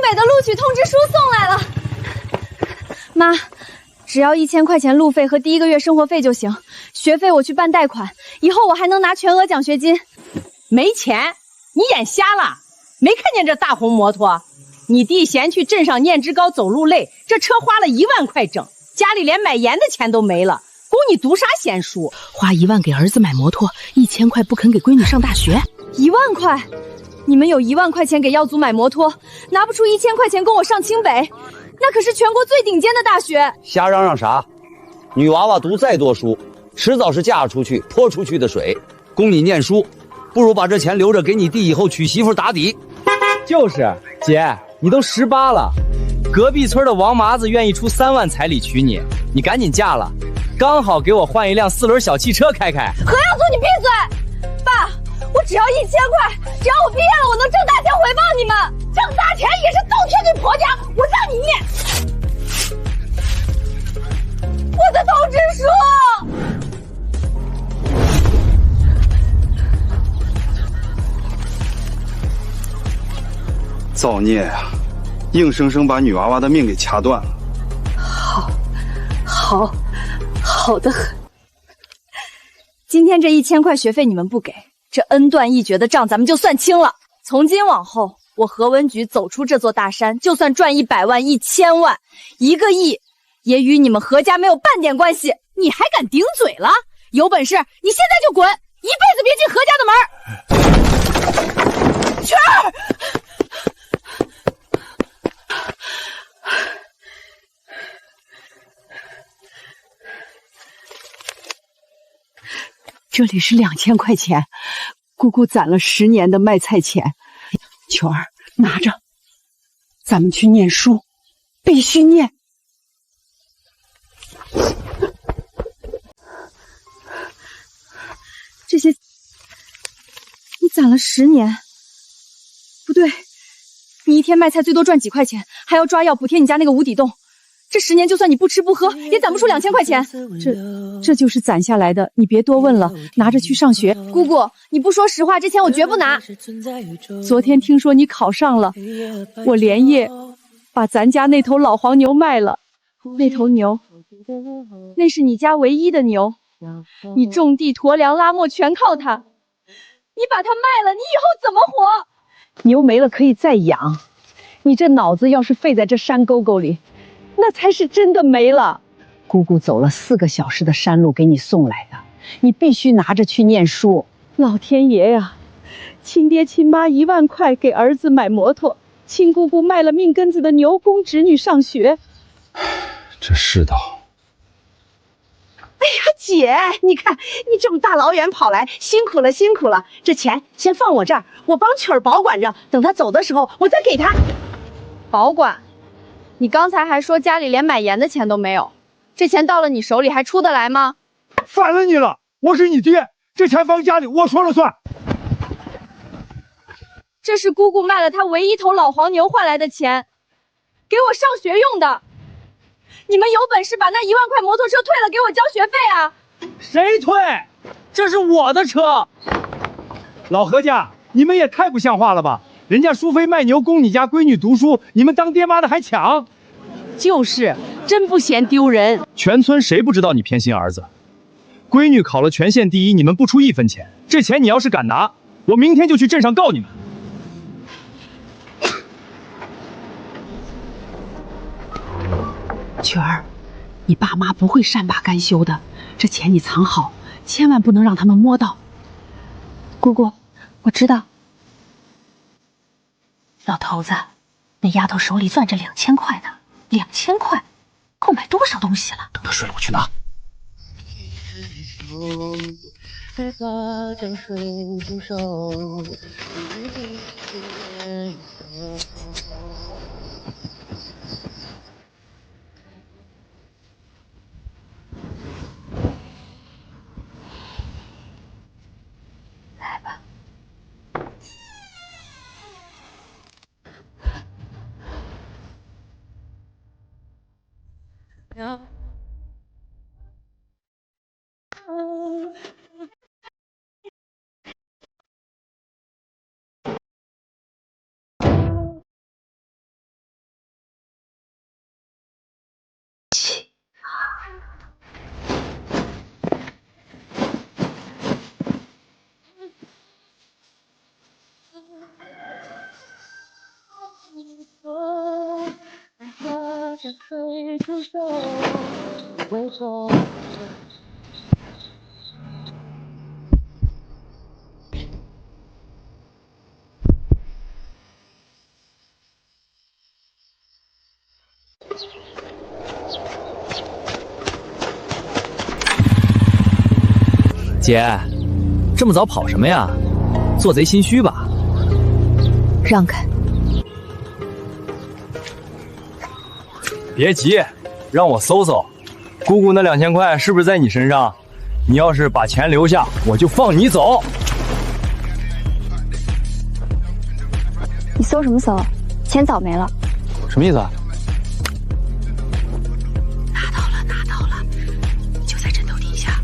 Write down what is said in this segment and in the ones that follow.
北的录取通知书送来了。妈，只要1000块钱路费和第1个月生活费就行，学费我去办贷款，以后我还能拿全额奖学金。没钱？你眼瞎了？没看见这大红摩托？你弟嫌去镇上念职高走路累，这车花了1万块整，家里连买盐的钱都没了，供你读啥闲书？花1万给儿子买摩托，1000块不肯给闺女上大学。1万块？你们有1万块钱给耀祖买摩托，拿不出1000块钱供我上清北，那可是全国最顶尖的大学。瞎嚷嚷啥？女娃娃读再多书，迟早是嫁出去泼出去的水，供你念书，不如把这钱留着给你弟以后娶媳妇打底。就是姐，你都18了，隔壁村的王麻子愿意出3万彩礼娶你，你赶紧嫁了，刚好给我换一辆4轮小汽车开开。何耀祖，你闭嘴！爸，我只要1000块，只要我毕业了，我能挣大钱回报你们。挣大钱也是倒贴给婆家，我让你念我的通知书。造孽呀！硬生生把女娃娃的命给掐断了。好的很。今天这1000块学费你们不给，这恩断义绝的账咱们就算清了。从今往后，我何文举走出这座大山，就算赚100万、1000万、1个亿，也与你们何家没有半点关系。你还敢顶嘴了？有本事你现在就滚，一辈子别进何家的门！圈儿。这里是2000块钱，姑姑攒了10年的卖菜钱。球儿，拿着，咱们去念书，必须念。这些你攒了10年，不对，你一天卖菜最多赚几块钱，还要抓药补贴你家那个无底洞。这10年就算你不吃不喝，也攒不出2000块钱。这就是攒下来的，你别多问了，拿着去上学。姑姑，你不说实话，这钱我绝不拿。昨天听说你考上了，我连夜把咱家那头老黄牛卖了。那头牛，那是你家唯一的牛，你种地驮粮拉磨全靠它。你把它卖了，你以后怎么活？牛没了可以再养，你这脑子要是废在这山沟沟里，那才是真的没了。姑姑走了4个小时的山路给你送来的，你必须拿着去念书。老天爷呀，亲爹亲妈1万块给儿子买摩托，亲姑姑卖了命根子的牛供侄女上学。这世道。哎呀，姐，你看你这么大老远跑来，辛苦了辛苦了。这钱先放我这儿，我帮曲儿保管着，等他走的时候我再给他。保管？你刚才还说家里连买盐的钱都没有，这钱到了你手里还出得来吗？反了你了！我是你爹，这钱放家里我说了算。这是姑姑卖了她唯一头老黄牛换来的钱，给我上学用的。你们有本事把那1万块摩托车退了，给我交学费啊！谁退？这是我的车。老何家，你们也太不像话了吧！人家淑妃卖牛供你家闺女读书，你们当爹妈的还抢。就是，真不嫌丢人。全村谁不知道你偏心儿子？闺女考了全县第1，你们不出1分钱，这钱你要是敢拿，我明天就去镇上告你们。曲儿，你爸妈不会善罢甘休的，这钱你藏好，千万不能让他们摸到。姑姑，我知道。老头子，那丫头手里攥着2000块呢，2000块够买多少东西了？等他睡了，我去拿。来吧。姐，这么早跑什么呀？做贼心虚吧？让开！别急，让我搜搜，姑姑那2000块是不是在你身上？你要是把钱留下，我就放你走。你搜什么搜？钱早没了。什么意思啊？拿到了，就在枕头底下，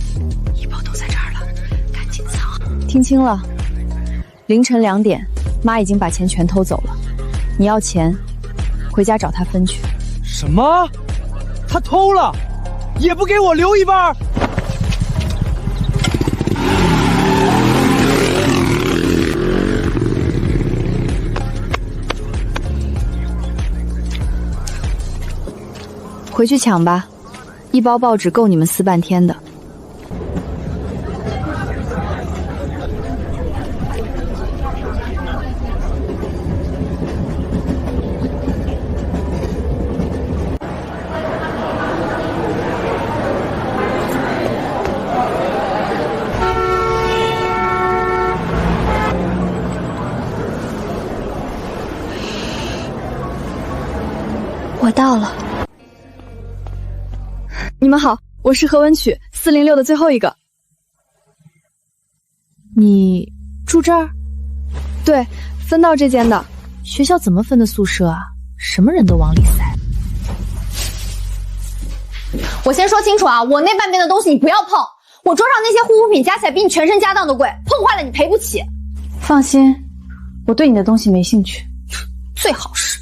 衣包都在这儿了，赶紧藏。听清了，凌晨2点，妈已经把钱全偷走了。你要钱，回家找她分去。什么？他偷了，也不给我留一半？回去抢吧，一包报纸够你们撕半天的。我到了。你们好，我是何文曲406的最后一个。你住这儿？对，分到这间的。学校怎么分的宿舍啊？什么人都往里塞。我先说清楚啊，我那半边的东西你不要碰，我桌上那些护肤品加起来比你全身家当都贵，碰坏了你赔不起。放心，我对你的东西没兴趣。最好是。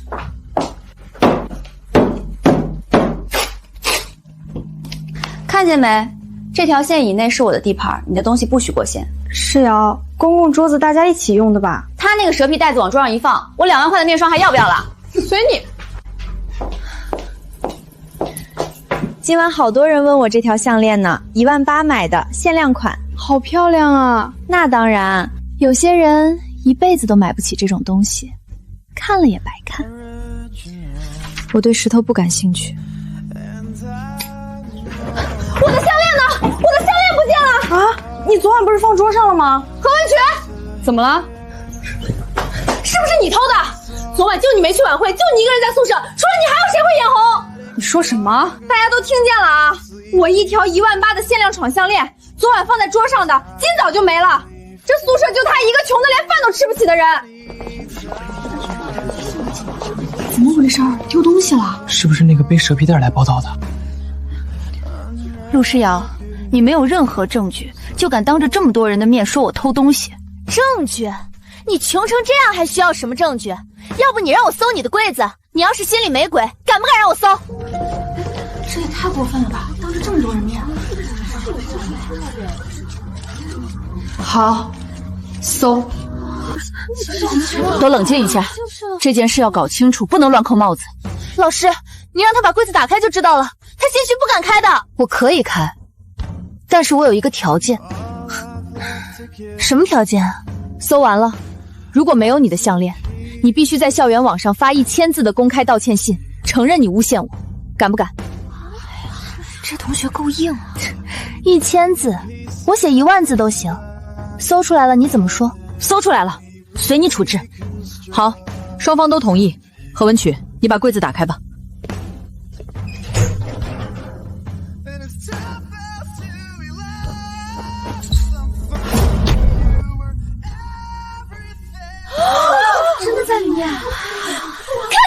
看见没？这条线以内是我的地盘，你的东西不许过线。是呀，公共桌子大家一起用的吧？他那个蛇皮袋子往桌上一放，我2万块的面霜还要不要了？随你。今晚好多人问我这条项链呢，18000买的，限量款，好漂亮啊！那当然，有些人一辈子都买不起这种东西，看了也白看。我对石头不感兴趣。我的项链呢？我的项链不见了！啊！你昨晚不是放桌上了吗？何文曲，怎么了？是不是你偷的？昨晚就你没去晚会，就你一个人在宿舍，除了你还有谁会眼红？你说什么？大家都听见了啊！我一条18000的限量闯项链，昨晚放在桌上的，今早就没了。这宿舍就他一个穷的连饭都吃不起的人。怎么回事？丢东西了？是不是那个背蛇皮袋来报道的？陆诗瑶，你没有任何证据，就敢当着这么多人的面说我偷东西？证据？你穷成这样还需要什么证据？要不你让我搜你的柜子，你要是心里没鬼，敢不敢让我搜？这也太过分了吧！当着这么多人面。好，搜。都冷静一下，这件事要搞清楚，不能乱扣帽子。老师，你让他把柜子打开就知道了，他兴许不敢开的。我可以开，但是我有一个条件。什么条件？搜完了，如果没有你的项链，你必须在校园网上发1000字的公开道歉信，承认你诬陷我，敢不敢？这同学够硬啊！1000字，我写10000字都行。搜出来了你怎么说？搜出来了，随你处置。好，双方都同意。何文曲，你把柜子打开吧。真的在里面，看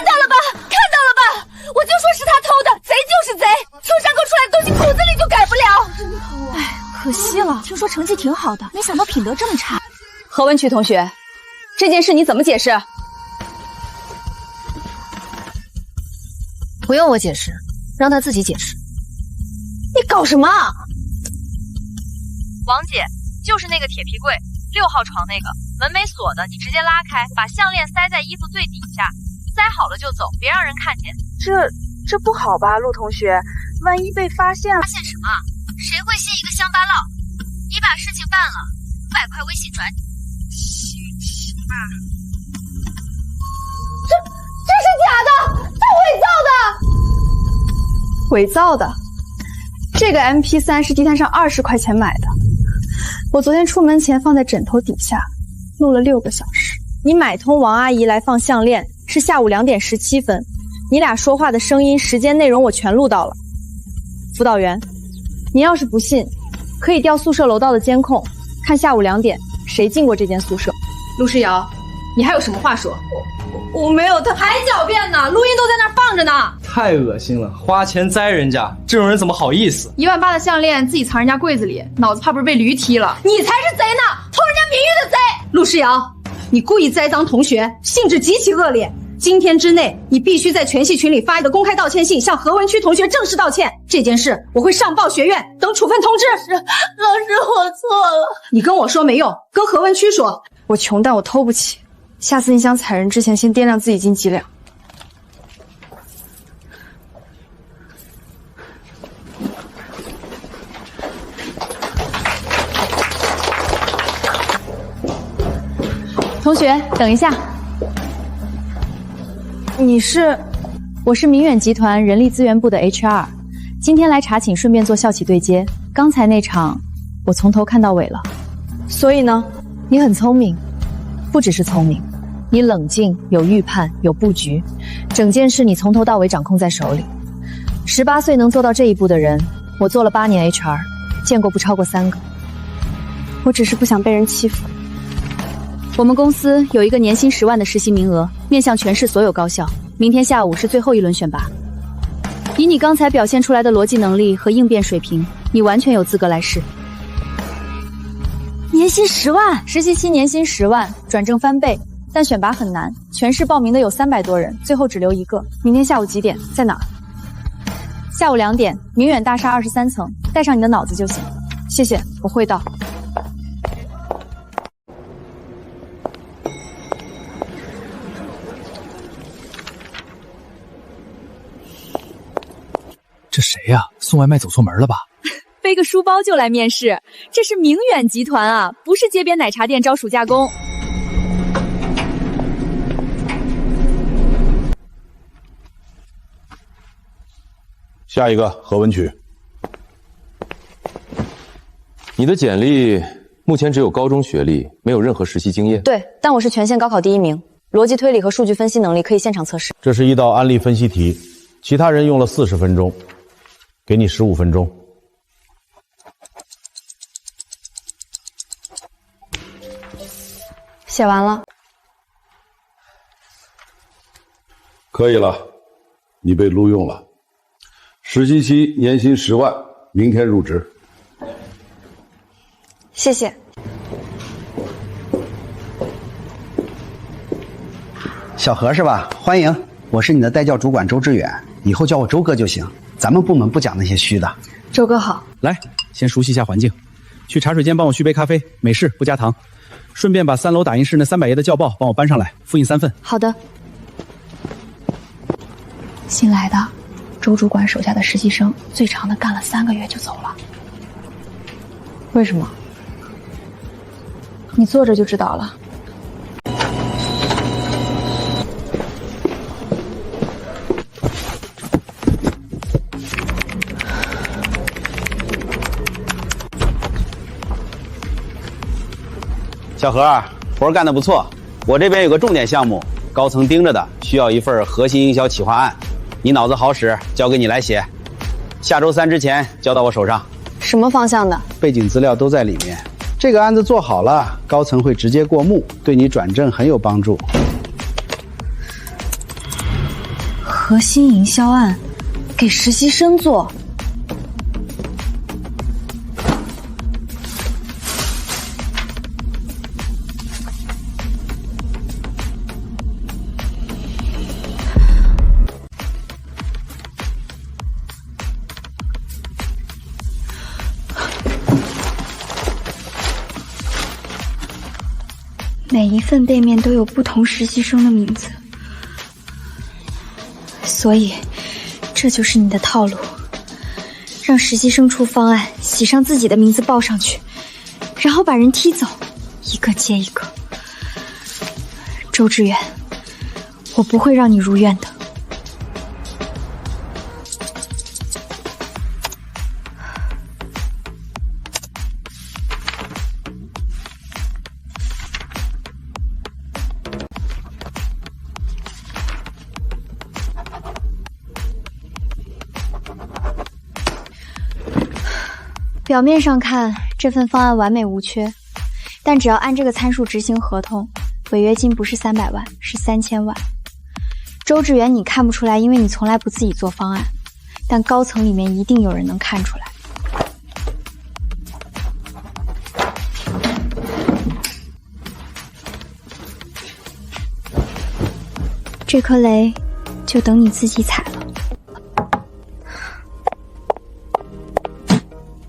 到了吧？看到了吧？我就说是他偷的，贼就是贼，从山沟出来的东西骨子里就改不了。哎，可惜了，听说成绩挺好的，没想到品德这么差。何文曲同学，这件事你怎么解释？不用我解释，让他自己解释。你搞什么？王姐，就是那个铁皮柜，6号床那个，门没锁的，你直接拉开，把项链塞在衣服最底下，塞好了就走，别让人看见。这不好吧，陆同学，万一被发现了。发现什么？谁会信一个乡巴佬？你把事情办了，500块微信转你。这是假的，他伪造的。伪造的？这个 MP3 是地摊上20块钱买的，我昨天出门前放在枕头底下，录了6个小时。你买通王阿姨来放项链是下午2点17分，你俩说话的声音、时间、内容我全录到了。辅导员，你要是不信，可以调宿舍楼道的监控，看下午2点谁进过这间宿舍。陆诗瑶，你还有什么话说？我没有，他还狡辩呢，录音都在那儿放着呢。太恶心了，花钱栽人家，这种人怎么好意思？1万8的项链自己藏人家柜子里，脑子怕不是被驴踢了？你才是贼呢，偷人家名誉的贼！陆诗瑶，你故意栽赃同学，性质极其恶劣。今天之内，你必须在全系群里发一个公开道歉信，向何文区同学正式道歉。这件事我会上报学院，等处分通知。老师，我错了。你跟我说没用，跟何文区说。我穷，但我偷不起。下次你想踩人之前，先掂量自己斤几两。同学，等一下。你是？我是明远集团人力资源部的 HR， 今天来查寝，顺便做校企对接。刚才那场，我从头看到尾了。所以呢，你很聪明，不只是聪明，你冷静，有预判，有布局，整件事你从头到尾掌控在手里。18岁能做到这一步的人，我做了8年 HR， 见过不超过3个。我只是不想被人欺负。我们公司有一个年薪10万的实习名额，面向全市所有高校。明天下午是最后一轮选拔。以你刚才表现出来的逻辑能力和应变水平，你完全有资格来试。年薪10万，实习期年薪10万，转正翻倍。但选拔很难，全市报名的有300多人，最后只留1个。明天下午几点？在哪儿？下午2点，明远大厦23层，带上你的脑子就行。谢谢，我会到。这谁呀？送外卖走错门了吧？背个书包就来面试，这是明远集团啊，不是街边奶茶店招暑假工。下一个何文曲，你的简历目前只有高中学历，没有任何实习经验。对，但我是全县高考第1名，逻辑推理和数据分析能力可以现场测试。这是一道案例分析题，其他人用了40分钟，给你15分钟。写完了。可以了，你被录用了。实习期年薪10万，明天入职。谢谢。小何是吧？欢迎，我是你的代教主管周志远，以后叫我周哥就行。咱们部门不讲那些虚的。周哥好。来，先熟悉一下环境。去茶水间帮我续杯咖啡，美式不加糖。顺便把3楼打印室那300页的校报帮我搬上来，复印3份。好的。新来的周主管手下的实习生，最长的干了3个月就走了。为什么？你坐着就知道了。小何，活干得不错，我这边有个重点项目，高层盯着的，需要一份核心营销企划案，你脑子好使，交给你来写，下周3之前交到我手上。什么方向的？背景资料都在里面。这个案子做好了，高层会直接过目，对你转正很有帮助。核心营销案，给实习生做。每一份背面都有不同实习生的名字，所以这这就是你的套路，让实习生出方案，写上自己的名字报上去，然后把人踢走，一个接一个。周志远，我不会让你如愿的。表面上看，这份方案完美无缺，但只要按这个参数执行合同，违约金不是300万，是3000万。周志远，你看不出来，因为你从来不自己做方案，但高层里面一定有人能看出来。这颗雷，就等你自己踩了。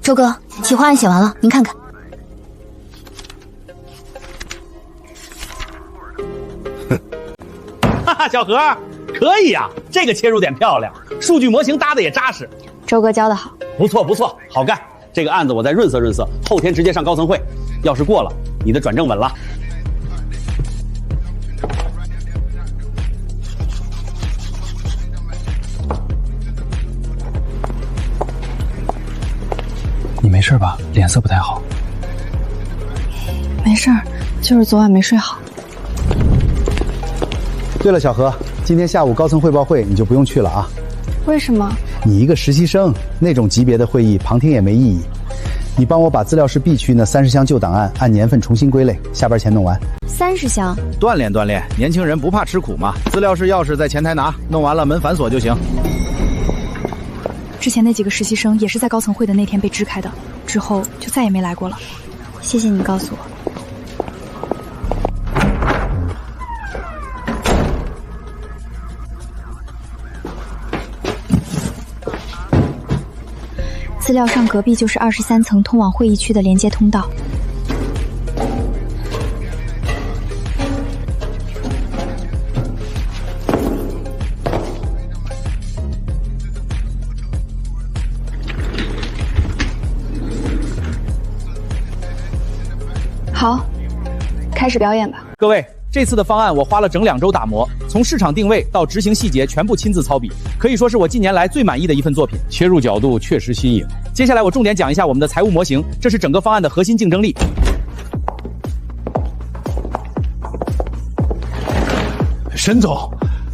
周哥，企划案写完了，您看看。哈哈，小何，可以呀，这个切入点漂亮，数据模型搭的也扎实。周哥教的好，不错不错，好干。这个案子我再润色润色，后天直接上高层会。要是过了，你的转正稳了。你没事吧？脸色不太好。没事儿，就是昨晚没睡好。对了，小何，今天下午高层汇报会你就不用去了啊。为什么？你一个实习生，那种级别的会议旁听也没意义。你帮我把资料室 B 区那30箱旧档案按年份重新归类，下班前弄完。30箱？锻炼锻炼，年轻人不怕吃苦嘛。资料室钥匙在前台拿，弄完了门反锁就行。之前那几个实习生也是在高层会的那天被支开的，之后就再也没来过了。谢谢你告诉我。资料上隔壁就是23层通往会议区的连接通道。好，开始表演吧。各位，这次的方案我花了整2周打磨，从市场定位到执行细节全部亲自操笔，可以说是我近年来最满意的一份作品。切入角度确实新颖。接下来我重点讲一下我们的财务模型，这是整个方案的核心竞争力。沈总，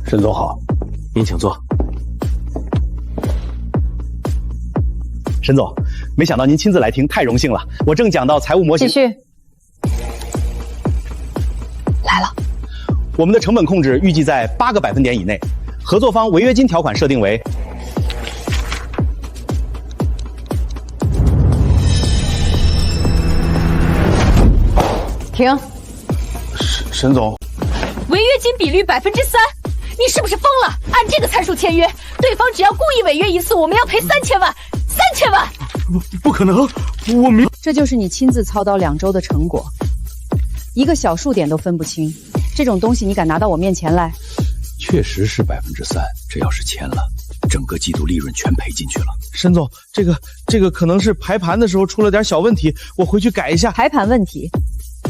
沈总好，您请坐。沈总，没想到您亲自来听，太荣幸了。我正讲到财务模型。继续。来了，我们的成本控制预计在8个百分点以内，合作方违约金条款设定为停。沈总，违约金比率3%，你是不是疯了？按这个参数签约，对方只要故意违约一次，我们要赔3000万，3000万！不可能，我明。这就是你亲自操刀2周的成果，一个小数点都分不清，这种东西你敢拿到我面前来？确实是3%，这要是签了，整个季度利润全赔进去了。沈总，这个可能是排盘的时候出了点小问题，我回去改一下。排盘问题？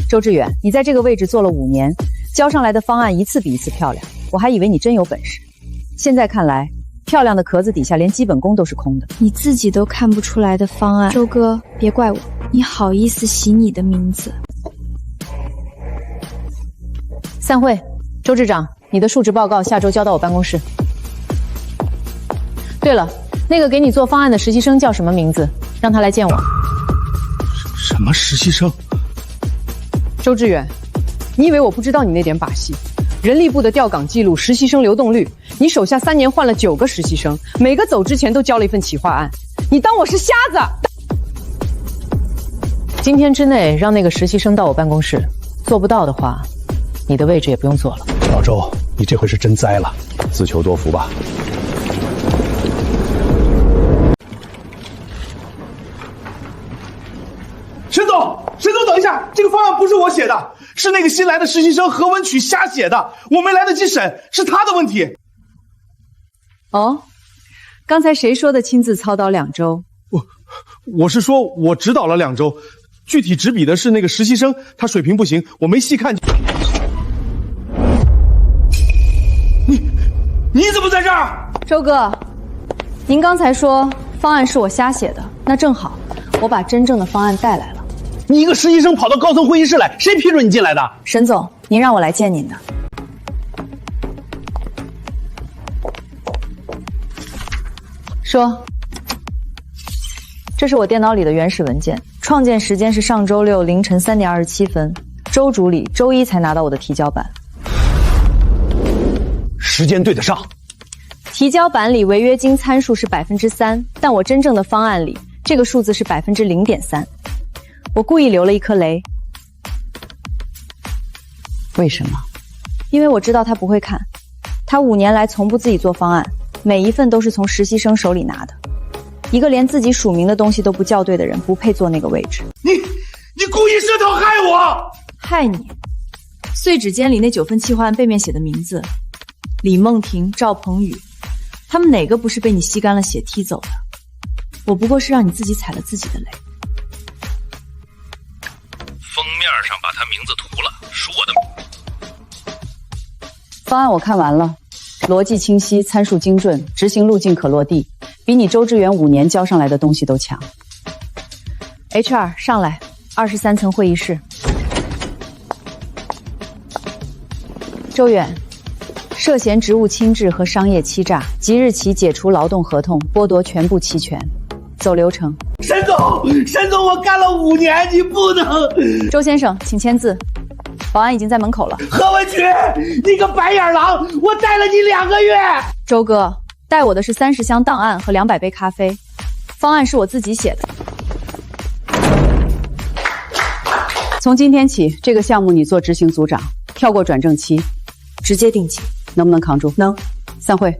周志远，你在这个位置做了5年，交上来的方案一次比一次漂亮，我还以为你真有本事。现在看来，漂亮的壳子底下连基本功都是空的。你自己都看不出来的方案，周哥，别怪我，你好意思洗你的名字？散会。周志长，你的述职报告下周交到我办公室。对了，那个给你做方案的实习生叫什么名字？让他来见我。什么实习生？周志远，你以为我不知道你那点把戏？人力部的调岗记录、实习生流动率，你手下3年换了9个实习生，每个走之前都交了一份企划案，你当我是瞎子？今天之内让那个实习生到我办公室，做不到的话，你的位置也不用坐了。老周，你这回是真栽了，自求多福吧。沈总，等一下，这个方案不是我写的，是那个新来的实习生何文曲瞎写的，我没来得及审，是他的问题。哦，刚才谁说的亲自操刀2周？我是说我指导了2周，具体执笔的是那个实习生，他水平不行，我没细看。你怎么在这儿？周哥，您刚才说方案是我瞎写的，那正好，我把真正的方案带来了。你一个实习生跑到高层会议室来，谁批准你进来的？沈总，您让我来见您的。说，这是我电脑里的原始文件，创建时间是上周6凌晨3点27分，周主理周1才拿到我的提交版。时间对得上。提交版里违约金参数是3%，但我真正的方案里这个数字是0.3%。我故意留了一颗雷。为什么？因为我知道他不会看，他5年来从不自己做方案，每一份都是从实习生手里拿的。一个连自己署名的东西都不校对的人，不配坐那个位置。你故意设套害我！害你？碎纸间里那9份企划案背面写的名字，李梦婷、赵鹏宇，他们哪个不是被你吸干了血踢走的？我不过是让你自己踩了自己的雷。封面上把他名字涂了，属我的。方案我看完了，逻辑清晰，参数精准，执行路径可落地，比你周志远5年交上来的东西都强。HR 上来，23层会议室。周远，涉嫌职务轻质和商业欺诈，即日起解除劳动合同，剥夺全部期权。走流程。沈总，我干了5年，你不能。周先生，请签字。保安已经在门口了。何文渠，你个白眼狼，我带了你2个月。周哥，带我的是30箱档案和200杯咖啡，方案是我自己写的。从今天起，这个项目你做执行组长，跳过转正期，直接定级，能不能扛住？能。散会。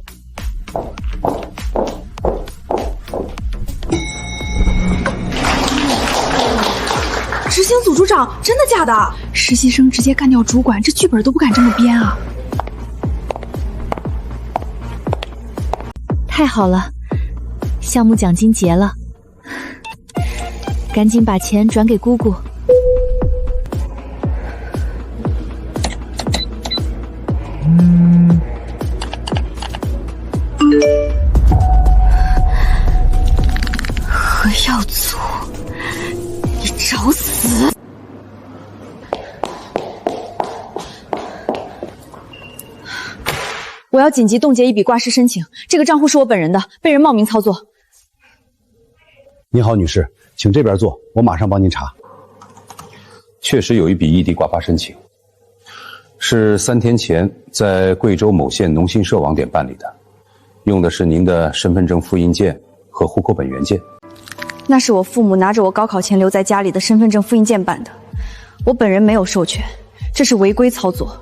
执行组组长，真的假的？实习生直接干掉主管，这剧本都不敢这么编啊！太好了，项目奖金结了，赶紧把钱转给姑姑。何耀祖，你找死！我要紧急冻结一笔挂失申请，这个账户是我本人的，被人冒名操作。您好，女士，请这边坐，我马上帮您查。确实有一笔异地挂发申请，是3天前在贵州某县农信社网点办理的，用的是您的身份证复印件和户口本原件。那是我父母拿着我高考前留在家里的身份证复印件办的，我本人没有授权，这是违规操作。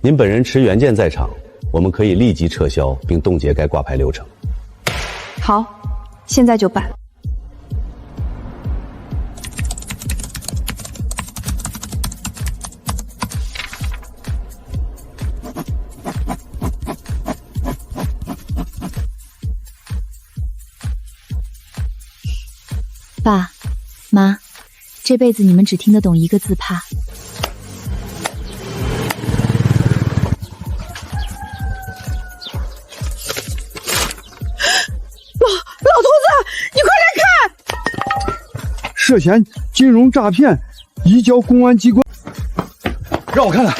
您本人持原件在场，我们可以立即撤销并冻结该挂牌流程。好，现在就办。爸妈，这辈子你们只听得懂一个字怕。老头子，你快来看！涉嫌金融诈骗，移交公安机关。让我看看，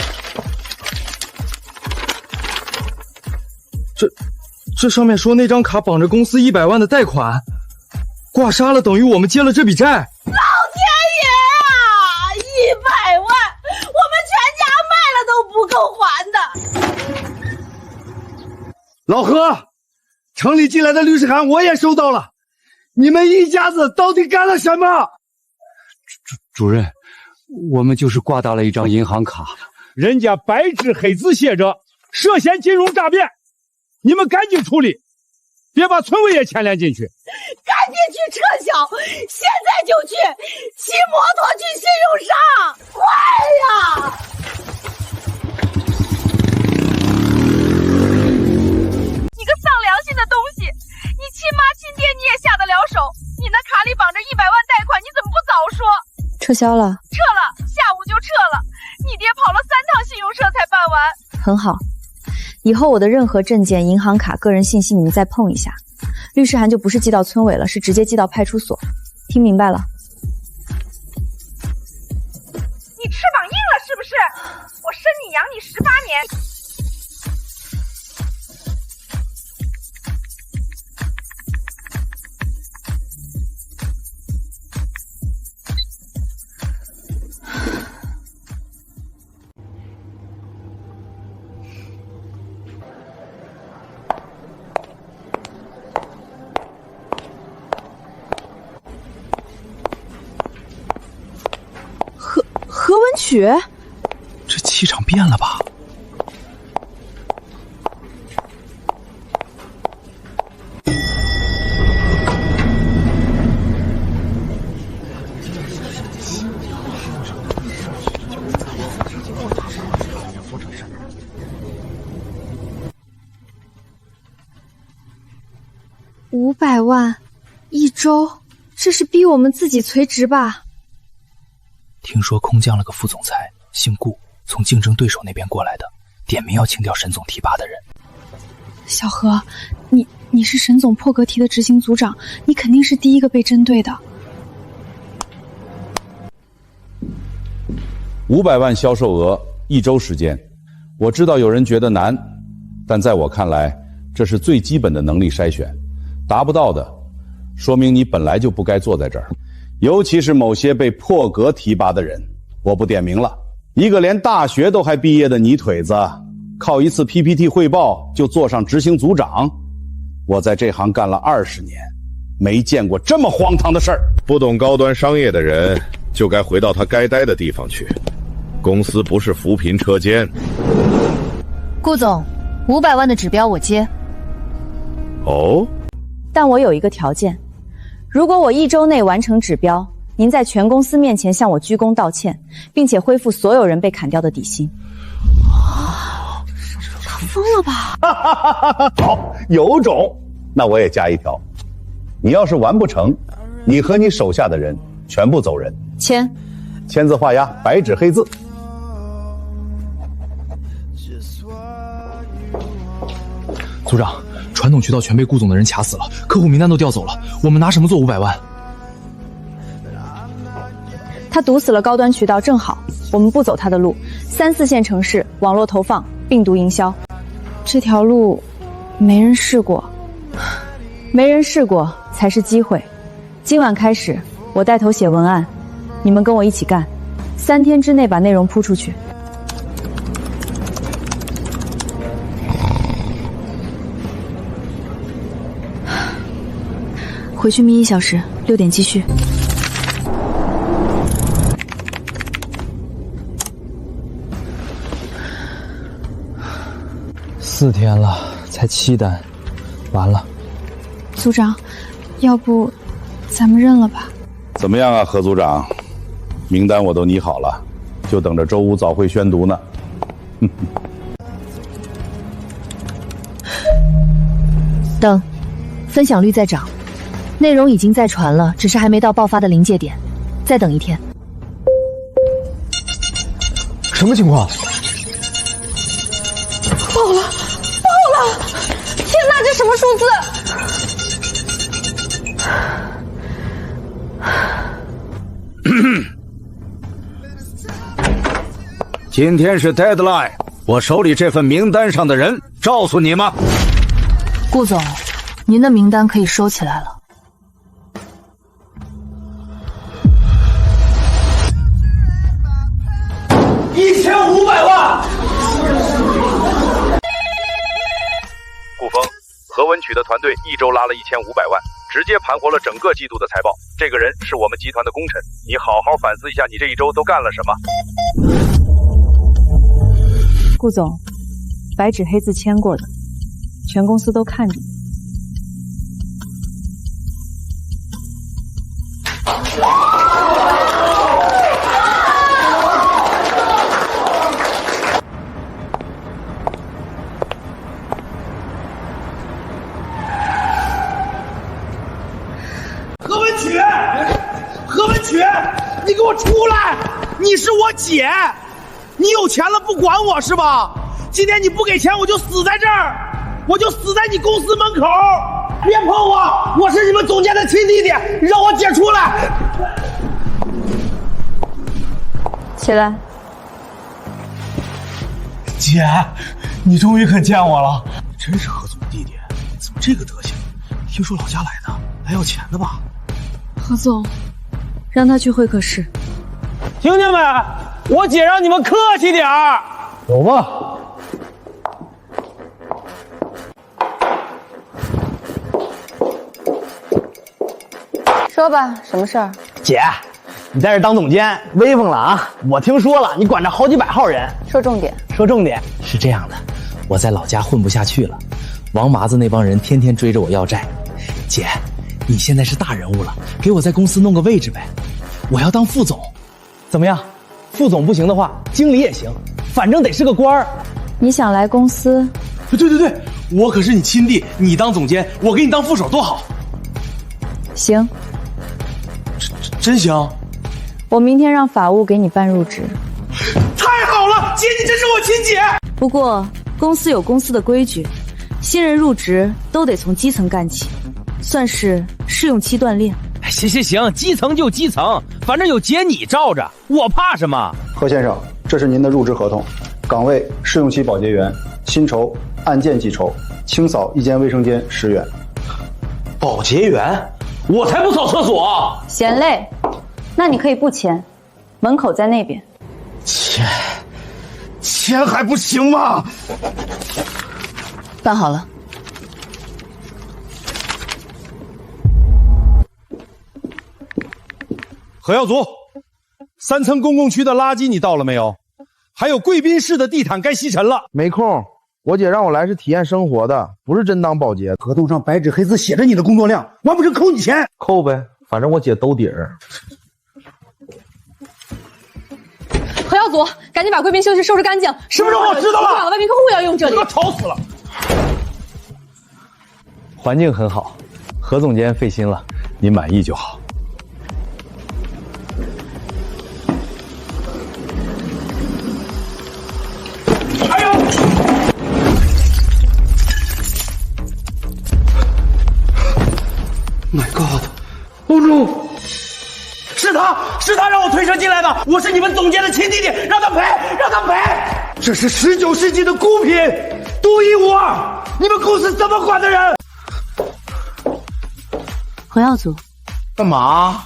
这上面说那张卡绑着公司100万的贷款。挂杀了，等于我们接了这笔债。老天爷啊！100万，我们全家卖了都不够还的。老何，城里寄来的律师函我也收到了，你们一家子到底干了什么？主任，我们就是挂到了一张银行卡，人家白纸黑字写着涉嫌金融诈骗，你们赶紧处理。别把村委也牵连进去，赶紧去撤销，现在就去，骑摩托去信用上，快呀！你个丧良心的东西，撤销了？撤了，下午就撤了。你爹跑了3趟信用社才办完。很好，以后我的任何证件、银行卡、个人信息你们再碰一下，律师函就不是寄到村委了，是直接寄到派出所。听明白了？你翅膀硬了是不是？我生你养你18年。何文曲，这气场变了吧？500万1周，这是逼我们自己辞职吧？听说空降了个副总裁，姓顾，从竞争对手那边过来的，点名要清掉沈总提拔的人。小何，你是沈总破格提的执行组长，你肯定是第一个被针对的。500万销售额，1周时间。我知道有人觉得难，但在我看来，这是最基本的能力筛选。达不到的，说明你本来就不该坐在这儿。尤其是某些被破格提拔的人，我不点名了。一个连大学都还毕业的泥腿子，靠一次 PPT 汇报就坐上执行组长。我在这行干了20年，没见过这么荒唐的事儿。不懂高端商业的人，就该回到他该待的地方去。公司不是扶贫车间。顾总，500万的指标我接。哦，但我有一个条件。如果我1周内完成指标，您在全公司面前向我鞠躬道歉，并且恢复所有人被砍掉的底薪。他疯了吧？好，有种。那我也加一条，你要是完不成，你和你手下的人全部走人。签字画押，白纸黑字。组长，传统渠道全被顾总的人卡死了，客户名单都调走了，我们拿什么做500万？他堵死了高端渠道，正好我们不走他的路，3、4线城市网络投放、病毒营销，这条路没人试过，没人试过才是机会。今晚开始，我带头写文案，你们跟我一起干，3天之内把内容铺出去。回去眯1小时，6点继续。4天了，才7单，完了。组长，要不咱们认了吧？怎么样啊，何组长？名单我都拟好了，就等着周5早会宣读呢。等，分享率在涨。内容已经在传了，只是还没到爆发的临界点，再等1天。什么情况？爆了！爆了！天哪，这什么数字？今天是 deadline， 我手里这份名单上的人告诉你吗？顾总，您的名单可以收起来了。1500万！顾峰，何文曲的团队1周拉了1500万，直接盘活了整个季度的财报。这个人是我们集团的功臣，你好好反思一下，你这1周都干了什么？顾总，白纸黑字签过的，全公司都看着。何文曲，你给我出来！你是我姐，你有钱了不管我是吧？今天你不给钱，我就死在这儿，我就死在你公司门口！别碰我，我是你们总监的亲弟弟，让我姐出来！起来。姐，你终于肯见我了，真是何总弟弟，怎么这个德行？听说老家来的，来要钱的吧？何总，让他去会客室。听见没？我姐让你们客气点儿。走吧。说吧，什么事儿？姐，你在这当总监，威风了啊！我听说了，你管着好几百号人。说重点。说重点。是这样的，我在老家混不下去了，王麻子那帮人天天追着我要债。姐，你现在是大人物了，给我在公司弄个位置呗。我要当副总。怎么样？副总不行的话，经理也行，反正得是个官儿。你想来公司？对，我可是你亲弟，你当总监，我给你当副手，多好。行。真行。我明天让法务给你办入职。太好了，姐，你真是我亲姐。不过公司有公司的规矩，新人入职都得从基层干起，算是试用期锻炼。行，基层就基层，反正有姐你罩着，我怕什么？何先生，这是您的入职合同，岗位试用期保洁员，薪酬按件计酬，清扫一间卫生间10元。保洁员？我才不扫厕所！嫌累，那你可以不签，门口在那边。签还不行吗？办好了。何耀祖，3层公共区的垃圾你倒了没有？还有贵宾室的地毯该吸尘了。没空，我姐让我来是体验生活的，不是真当保洁。合同上白纸黑字写着你的工作量，完不成扣你钱。扣呗，反正我姐兜底儿。何耀祖，赶紧把贵宾休息收拾干净。什么时候我知道了？外宾客户要用这里。我吵死了。环境很好，何总监费心了，您满意就好。哎呦 ！My God！ 欧洲，是他让我推车进来的，我是你们总监的亲弟弟，让他赔！这是19世纪的孤品，独一无二，你们公司怎么管的人？何耀祖，干嘛？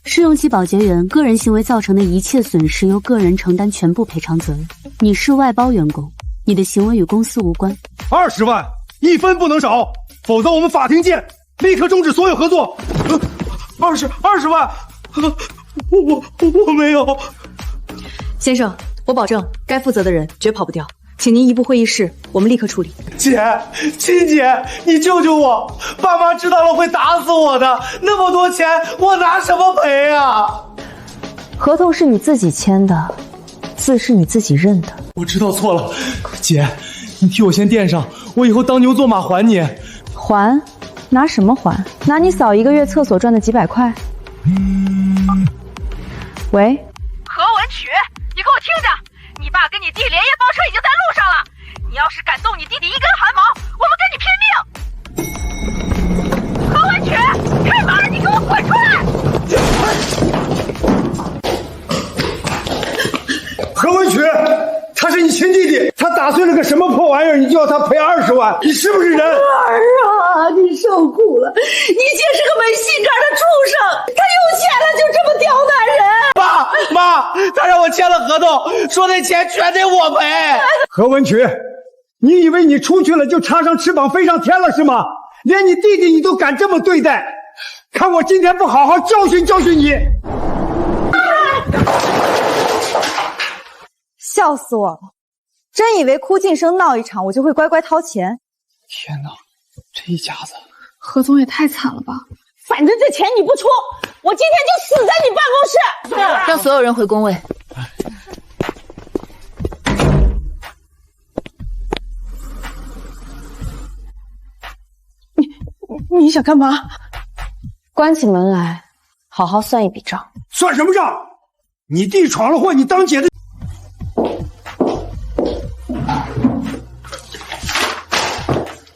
试用期保洁员个人行为造成的一切损失由个人承担全部赔偿责任。你是外包员工，你的行为与公司无关。20万，1分不能少，否则我们法庭见，立刻终止所有合作。20万，我没有。先生，我保证该负责的人绝跑不掉，请您移步会议室，我们立刻处理。姐，亲姐，你救救我！爸妈知道了会打死我的，那么多钱我拿什么赔啊？合同是你自己签的，字是你自己认的。我知道错了，姐，你替我先垫上，我以后当牛做马还你。还？拿什么还？拿你扫1个月厕所赚的几百块？喂，何文曲，你给我听着，你爸跟你弟连夜包车已经在路上了，你要是敢动你弟弟一根汗毛，我们跟你拼命！何文曲，开门，你给我滚出来！何文曲，他是你亲弟弟，他打碎了个什么破玩意儿，你就要他赔20万，你是不是人？儿啊，你受苦了！你姐是个没心肝的畜生，她有钱了就这么刁难人。妈，他让我签了合同，说那钱全得我赔。何文曲，你以为你出去了就插上翅膀飞上天了是吗？连你弟弟你都敢这么对待，看我今天不好好教训教训你！笑死我了！真以为哭晋升闹一场，我就会乖乖掏钱？天哪，这一家子，何总也太惨了吧！反正这钱你不出，我今天就死在你办公室！让所有人回工位。你想干嘛？关起门来，好好算一笔账。算什么账？你弟闯了祸，你当姐的。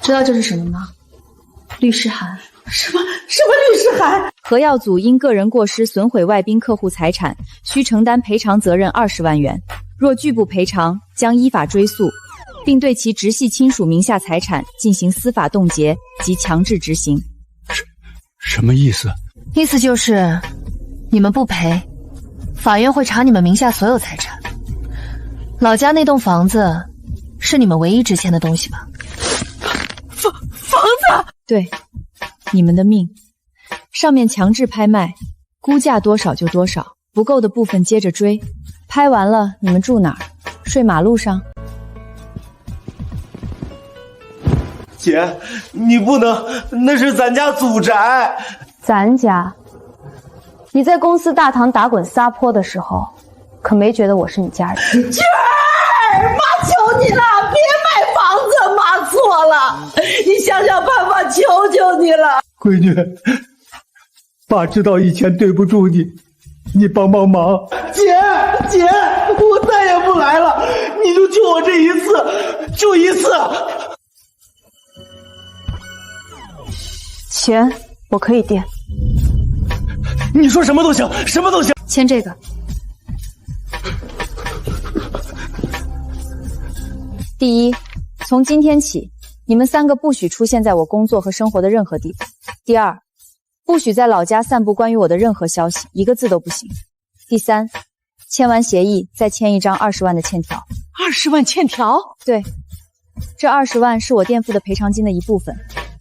知道这是什么吗？律师函。什么律师函？何耀祖因个人过失损毁外宾客户财产，需承担赔偿责任20万元。若拒不赔偿，将依法追诉，并对其直系亲属名下财产进行司法冻结及强制执行。什么意思？意思就是你们不赔，法院会查你们名下所有财产。老家那栋房子是你们唯一值钱的东西吧？房子？对，你们的命。上面强制拍卖，估价多少就多少，不够的部分接着追。拍完了，你们住哪儿？睡马路上？姐，你不能，那是咱家祖宅。咱家？你在公司大堂打滚撒泼的时候，可没觉得我是你家人。娟儿，妈求你了，别卖房子，妈错了，你想想办法，求求你了。闺女，爸知道以前对不住你，你帮帮忙。姐，我再也不来了，你就救我这一次，就一次。钱我可以垫。你说什么都行，什么都行。签这个。第一，从今天起，你们3个不许出现在我工作和生活的任何地方。第二，不许在老家散布关于我的任何消息，一个字都不行。第三，签完协议再签一张20万的欠条。20万欠条？对，这20万是我垫付的赔偿金的一部分。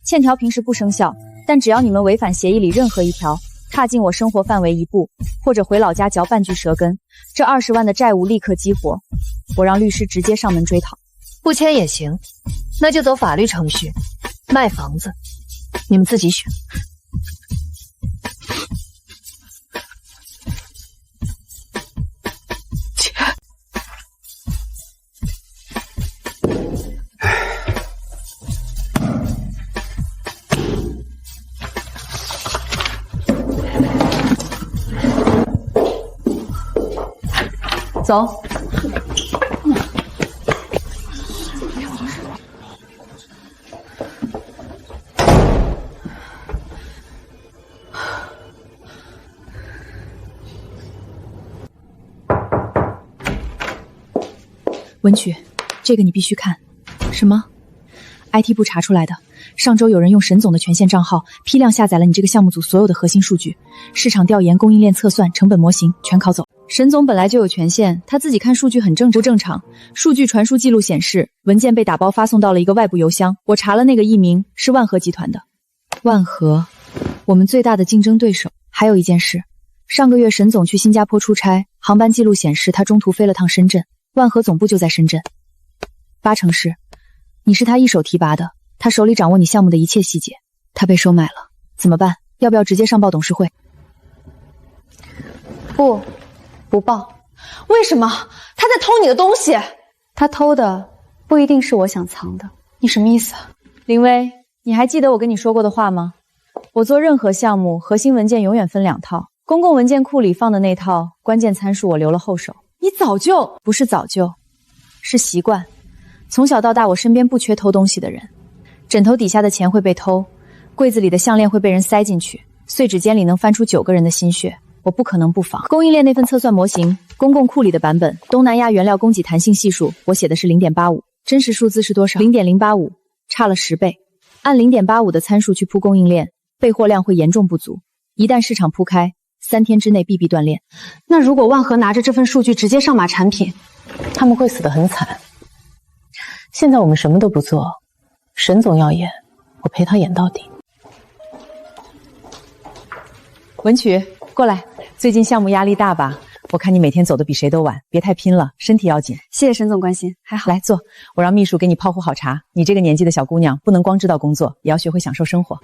欠条平时不生效，但只要你们违反协议里任何一条，踏进我生活范围一步，或者回老家嚼半句舌根，这20万的债务立刻激活。我让律师直接上门追讨。不签也行，那就走法律程序。卖房子，你们自己选。走。文曲，这个你必须看。什么 ？IT 部查出来的。上周有人用沈总的权限账号批量下载了你这个项目组所有的核心数据，市场调研、供应链测算、成本模型全拷走。沈总本来就有权限，他自己看数据很不正常。数据传输记录显示，文件被打包发送到了一个外部邮箱。我查了那个译名是万和集团的。万和，我们最大的竞争对手。还有一件事，上个月沈总去新加坡出差，航班记录显示他中途飞了趟深圳。万和总部就在深圳，8成是你是他一手提拔的，他手里掌握你项目的一切细节。他被收买了，怎么办？要不要直接上报董事会？不报。为什么？他在偷你的东西。他偷的不一定是我想藏的。你什么意思？林薇，你还记得我跟你说过的话吗？我做任何项目，核心文件永远分2套，公共文件库里放的那套关键参数我留了后手。你早就不是早就，是习惯。从小到大，我身边不缺偷东西的人。枕头底下的钱会被偷，柜子里的项链会被人塞进去，碎纸间里能翻出9个人的心血，我不可能不防。供应链那份测算模型，公共库里的版本，东南亚原料供给弹性系数，我写的是 0.85， 真实数字是多少？ 0.085， 差了10倍。按 0.85 的参数去铺供应链，备货量会严重不足，一旦市场铺开，3天之内必断链。那如果万和拿着这份数据直接上马产品，他们会死得很惨。现在我们什么都不做，沈总要演，我陪他演到底。文曲，过来，最近项目压力大吧？我看你每天走得比谁都晚，别太拼了，身体要紧。谢谢沈总关心，还好。来坐，我让秘书给你泡壶好茶。你这个年纪的小姑娘，不能光知道工作，也要学会享受生活。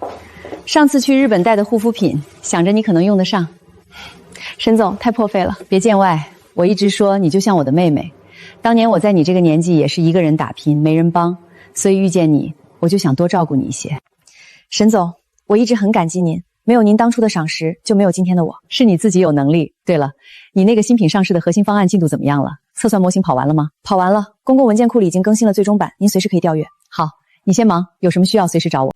上次去日本带的护肤品，想着你可能用得上。沈总太破费了，别见外。我一直说你就像我的妹妹，当年我在你这个年纪也是一个人打拼，没人帮，所以遇见你，我就想多照顾你一些。沈总，我一直很感激您，没有您当初的赏识，就没有今天的我。是你自己有能力。对了，你那个新品上市的核心方案进度怎么样了？测算模型跑完了吗？跑完了，公共文件库里已经更新了最终版，您随时可以调阅。好，你先忙，有什么需要随时找我。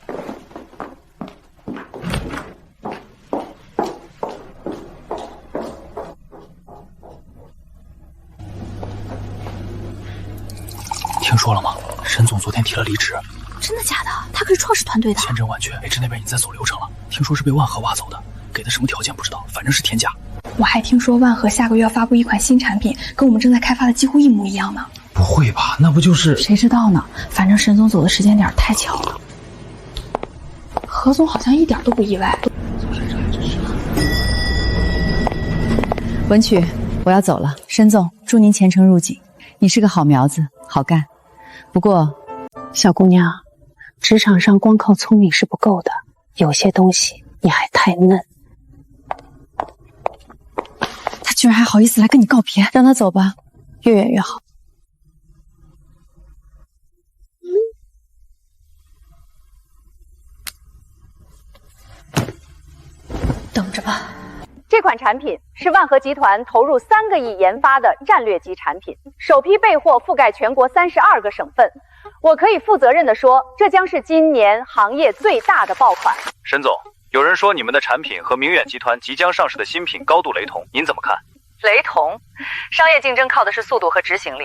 听说了吗？沈总昨天提了离职。真的假的？他可是创始团队的。千真万确，H那边已经在走流程了，听说是被万和挖走的，给的什么条件不知道，反正是天价。我还听说万和下个月要发布一款新产品，跟我们正在开发的几乎一模一样呢。不会吧？那不就是……谁知道呢？反正沈总走的时间点太巧了。何总好像一点都不意外。文曲，我要走了。申总，祝您前程如锦。你是个好苗子，好干。不过，小姑娘，职场上光靠聪明是不够的，有些东西你还太嫩。他居然还好意思来跟你告别，让他走吧，越远越好。等着吧。这款产品是万和集团投入3个亿研发的战略级产品，首批备货覆盖全国32个省份。我可以负责任地说，这将是今年行业最大的爆款。沈总，有人说你们的产品和明远集团即将上市的新品高度雷同，您怎么看？雷同，商业竞争靠的是速度和执行力，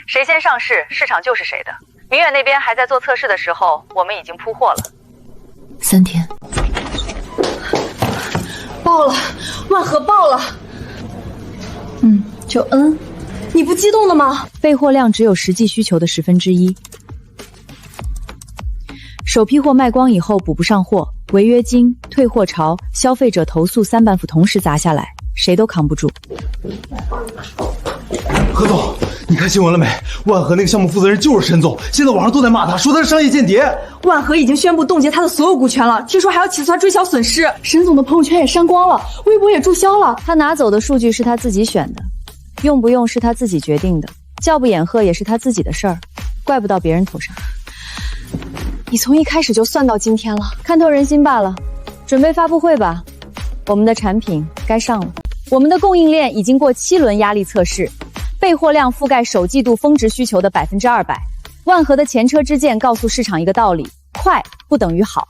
谁先上市，市场就是谁的。明远那边还在做测试的时候，我们已经铺货了。3天。爆了，万和爆了。就你不激动的吗？备货量只有实际需求的1/10。首批货卖光以后补不上货，违约金、退货潮、消费者投诉3板斧同时砸下来，谁都扛不住。何总，你看新闻了没？万和那个项目负责人就是沈总，现在网上都在骂他，说他是商业间谍。万和已经宣布冻结他的所有股权了，听说还要起诉他追缴损失。沈总的朋友圈也删光了，微博也注销了。他拿走的数据是他自己选的，用不用是他自己决定的，叫不演赫也是他自己的事儿，怪不到别人头上。你从一开始就算到今天了，看透人心罢了。准备发布会吧，我们的产品该上了。我们的供应链已经过7轮压力测试，备货量覆盖首季度峰值需求的200%。万和的前车之鉴告诉市场一个道理：快不等于好。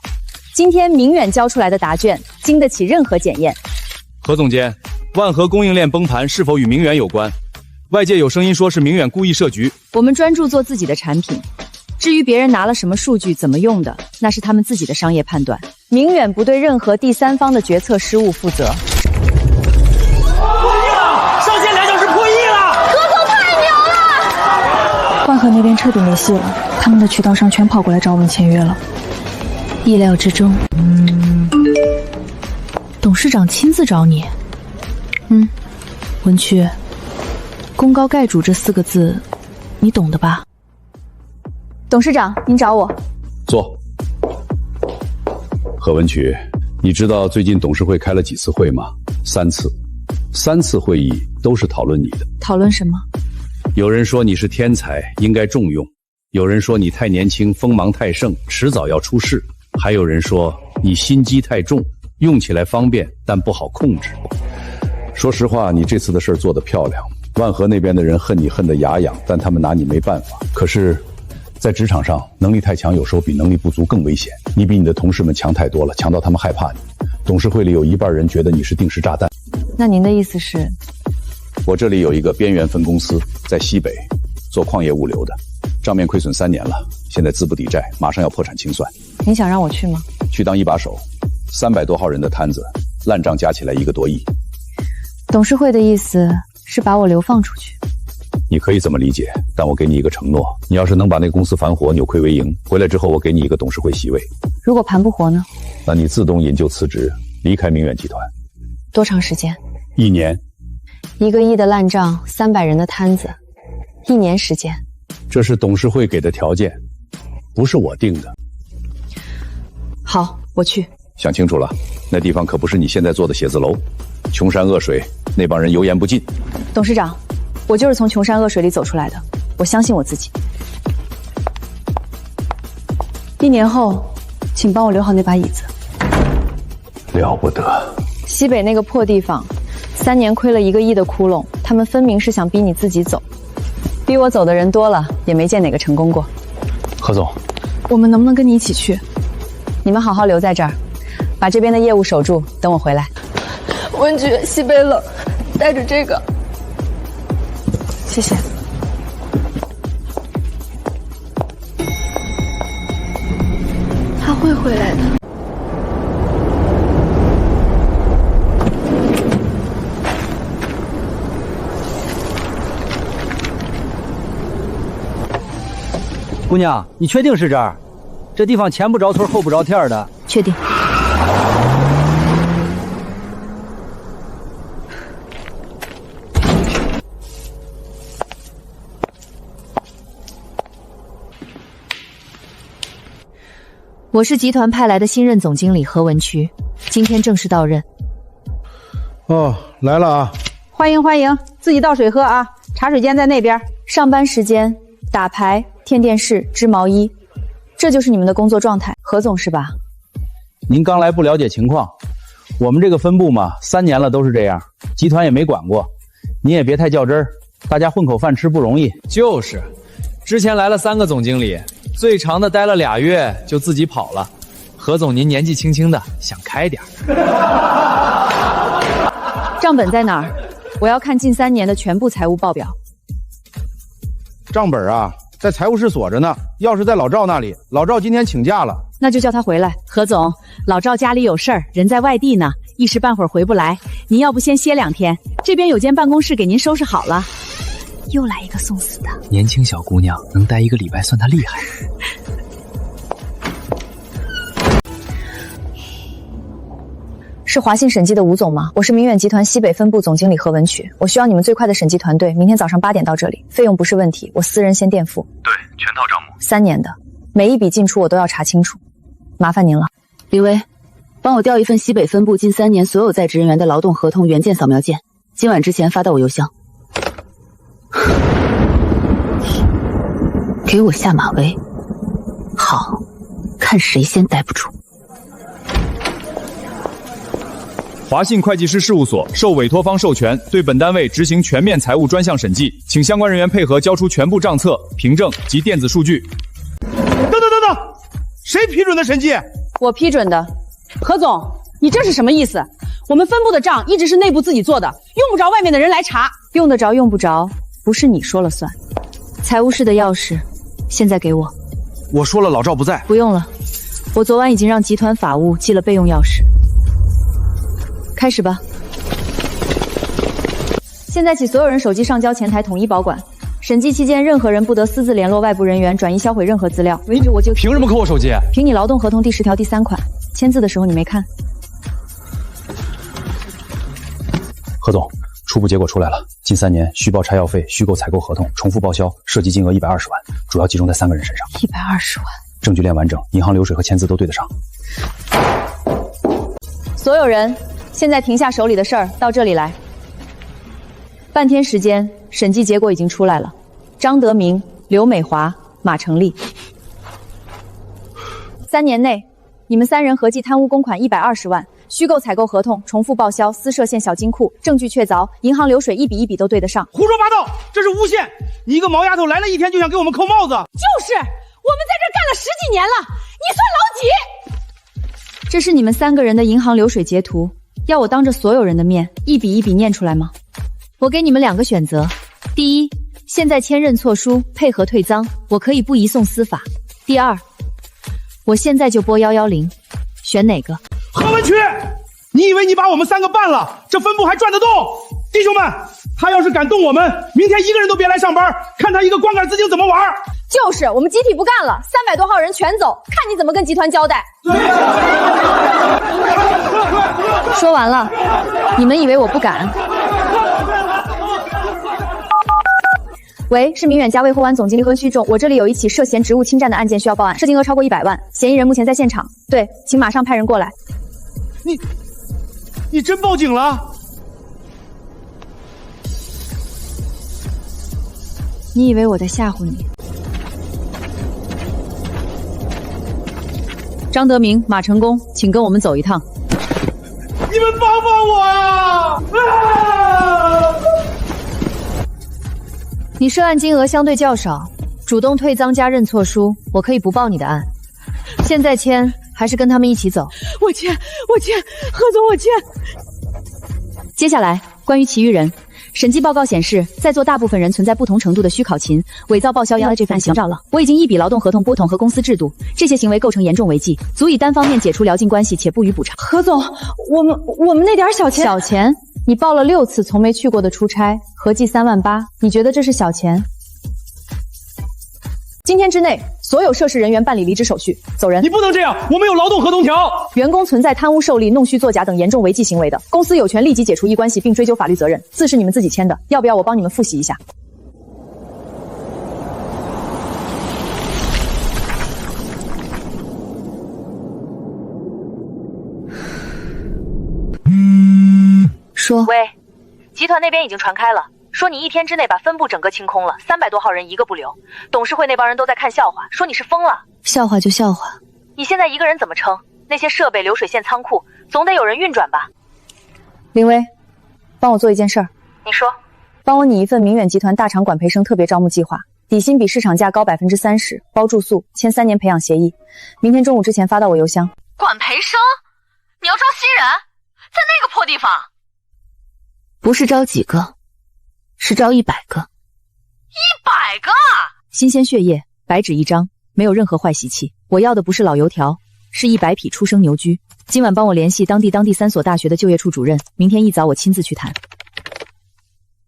今天明远交出来的答卷经得起任何检验。何总监，万和供应链崩盘是否与明远有关？外界有声音说是明远故意设局。我们专注做自己的产品，至于别人拿了什么数据怎么用的，那是他们自己的商业判断。明远不对任何第三方的决策失误负责。上线2小时破亿了！何总太牛了！万和那边彻底没戏了，他们的渠道商全跑过来找我们签约了。意料之中。董事长亲自找你。文曲，功高盖主这4个字，你懂的吧？董事长，您找我。坐。何文曲，你知道最近董事会开了几次会吗？3次，3次会议都是讨论你的。讨论什么？有人说你是天才，应该重用；有人说你太年轻，锋芒太盛，迟早要出事；还有人说你心机太重，用起来方便，但不好控制。说实话，你这次的事儿做得漂亮，万和那边的人恨你恨得牙痒，但他们拿你没办法。可是在职场上，能力太强有时候比能力不足更危险。你比你的同事们强太多了，强到他们害怕你。董事会里有1半人觉得你是定时炸弹。那您的意思是？我这里有一个边缘分公司，在西北，做矿业物流的，账面亏损3年了，现在资不抵债，马上要破产清算。您想让我去吗？去当一把手，300多号人的摊子，烂账加起来1个多亿。董事会的意思是把我流放出去。你可以这么理解，但我给你一个承诺，你要是能把那公司盘活，扭亏为盈，回来之后我给你一个董事会席位。如果盘不活呢？那你自动引咎辞职，离开明远集团。多长时间？1年。1个亿的烂账，300人的摊子，1年时间。这是董事会给的条件，不是我定的。好，我去。想清楚了，那地方可不是你现在做的写字楼，穷山恶水，那帮人油盐不进。董事长，我就是从穷山恶水里走出来的，我相信我自己。1年后，请帮我留好那把椅子。了不得。西北那个破地方，3年亏了1个亿的窟窿，他们分明是想逼你自己走。逼我走的人多了，也没见哪个成功过。何总，我们能不能跟你一起去？你们好好留在这儿，把这边的业务守住，等我回来。文局，西北冷，带着这个。谢谢。他会回来的。姑娘，你确定是这儿？这地方前不着村后不着店的。确定。我是集团派来的新任总经理何文曲，今天正式到任。哦，来了啊！欢迎欢迎，自己倒水喝啊，茶水间在那边。上班时间打牌、添电视、织毛衣，这就是你们的工作状态。何总是吧？您刚来不了解情况，我们这个分部嘛，3年了都是这样，集团也没管过。您也别太较真儿，大家混口饭吃不容易。就是，之前来了3个总经理，最长的待了2月就自己跑了。何总您年纪轻轻的，想开点。账本在哪儿？我要看近3年的全部财务报表。账本啊，在财务室锁着呢，钥匙在老赵那里。老赵今天请假了，那就叫他回来。何总，老赵家里有事儿，人在外地呢，一时半会儿回不来。您要不先歇2天，这边有间办公室给您收拾好了。又来一个送死的。年轻小姑娘能待1个礼拜算她厉害。是华信审计的吴总吗？我是明远集团西北分部总经理何文曲，我需要你们最快的审计团队，明天早上8点到这里，费用不是问题，我私人先垫付。对，全套账目。3年的，每一笔进出我都要查清楚，麻烦您了。李薇，帮我调一份西北分部近3年所有在职人员的劳动合同原件扫描件，今晚之前发到我邮箱。给我下马威，好，看谁先待不住。华信会计师事务所受委托方授权，对本单位执行全面财务专项审计，请相关人员配合交出全部账册、凭证及电子数据。等，谁批准的审计？我批准的。何总，你这是什么意思？我们分部的账一直是内部自己做的，用不着外面的人来查。用得着用不着，不是你说了算。财务室的钥匙，现在给我。我说了，老赵不在。不用了，我昨晚已经让集团法务寄了备用钥匙。开始吧。现在起，所有人手机上交前台统一保管。审计期间，任何人不得私自联络外部人员，转移销毁任何资料。违者我就凭什么扣我手机？凭你劳动合同第10条第3款，签字的时候你没看。何总，初步结果出来了，近3年虚报差药费、虚构采购合同、重复报销，涉及金额120万，主要集中在3个人身上。120万，证据链完整，银行流水和签字都对得上。所有人，现在停下手里的事儿，到这里来。半天时间，审计结果已经出来了。张德明、刘美华、马成立。3年内，你们3人合计贪污公款120万，虚构采购合同、重复报销、私设现小金库，证据确凿，银行流水一笔一笔都对得上。胡说八道，这是诬陷！你一个毛丫头来了1天就想给我们扣帽子？就是，我们在这干了10几年了，你算老几？这是你们3个人的银行流水截图，要我当着所有人的面一笔一笔念出来吗？我给你们2个选择：第一，现在签认错书，配合退赃，我可以不移送司法；第二，我现在就拨110，选哪个？何文曲，你以为你把我们3个办了，这分部还转得动？弟兄们，他要是敢动我们，明天1个人都别来上班，看他一个光杆资金怎么玩。就是，我们集体不干了，300多号人全走，看你怎么跟集团交代。说完了，你们以为我不敢？喂，是明远家卫后湾总经理何旭仲，我这里有一起涉嫌职务侵占的案件需要报案，涉金额超过100万，嫌疑人目前在现场。对，请马上派人过来。你真报警了？你以为我在吓唬你？张德明、马成功，请跟我们走一趟。们帮帮我啊！你涉案金额相对较少，主动退赃加认错书，我可以不报你的案。现在签还是跟他们一起走？我签，何总我签。接下来关于其余人。审计报告显示，在座大部分人存在不同程度的虚考勤、伪造报销押的这份行照了。我已经一笔劳动合同拨统和公司制度，这些行为构成严重违纪，足以单方面解除辽晋关系且不予补偿。何总，我们那点小钱，小钱？你报了6次从没去过的出差，合计3.8万，你觉得这是小钱？今天之内，所有涉事人员办理离职手续，走人。你不能这样，我们有劳动合同条。员工存在贪污受利、弄虚作假等严重违纪行为的，公司有权立即解除依关系并追究法律责任。字是你们自己签的，要不要我帮你们复习一下？说。喂，集团那边已经传开了。说你1天之内把分部整个清空了，300多号人一个不留，董事会那帮人都在看笑话，说你是疯了。笑话就笑话，你现在一个人怎么撑？那些设备、流水线、仓库，总得有人运转吧？林薇，帮我做一件事儿。你说，帮我拟一份明远集团大厂管培生特别招募计划，底薪比市场价高30%，包住宿，签3年培养协议，明天中午之前发到我邮箱。管培生？你要招新人？在那个破地方？不是招几个。是招100个，100个，新鲜血液，白纸一张，没有任何坏习气。我要的不是老油条，是100匹初生牛驹。今晚帮我联系当地3所大学的就业处主任，明天一早我亲自去谈。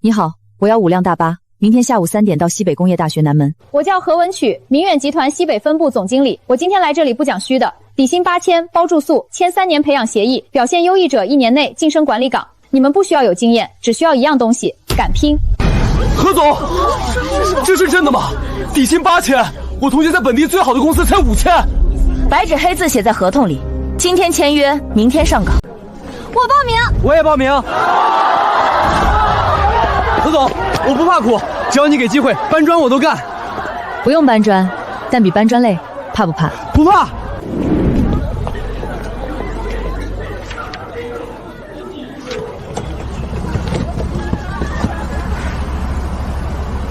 你好，我要5辆大巴，明天下午3点到西北工业大学南门。我叫何文曲，明远集团西北分部总经理。我今天来这里不讲虚的，底薪8000，包住宿，签3年培养协议，表现优异者1年内晋升管理岗。你们不需要有经验，只需要一样东西，敢拼。何总，这是真的吗？底薪8000，我同学在本地最好的公司才5000，白纸黑字写在合同里，今天签约，明天上岗。我报名，我也报名。何总，我不怕苦，只要你给机会，搬砖我都干。不用搬砖，但比搬砖累，怕不怕？不怕。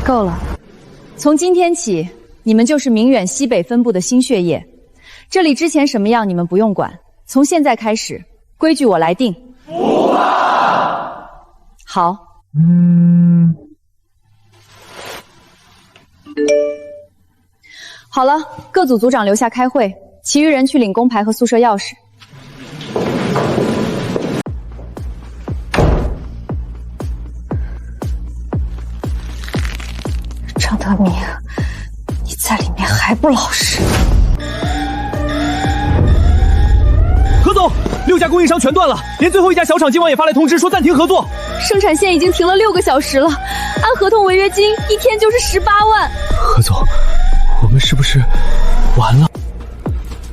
够了，从今天起，你们就是明远西北分部的新血液。这里之前什么样你们不用管，从现在开始，规矩我来定。不怕。好。好了，各组组长留下开会，其余人去领工牌和宿舍钥匙。张德明，你在里面还不老实？何总，6家供应商全断了，连最后一家小厂今晚也发来通知说暂停合作。生产线已经停了6个小时了，按合同违约金1天就是18万。何总，我们是不是完了？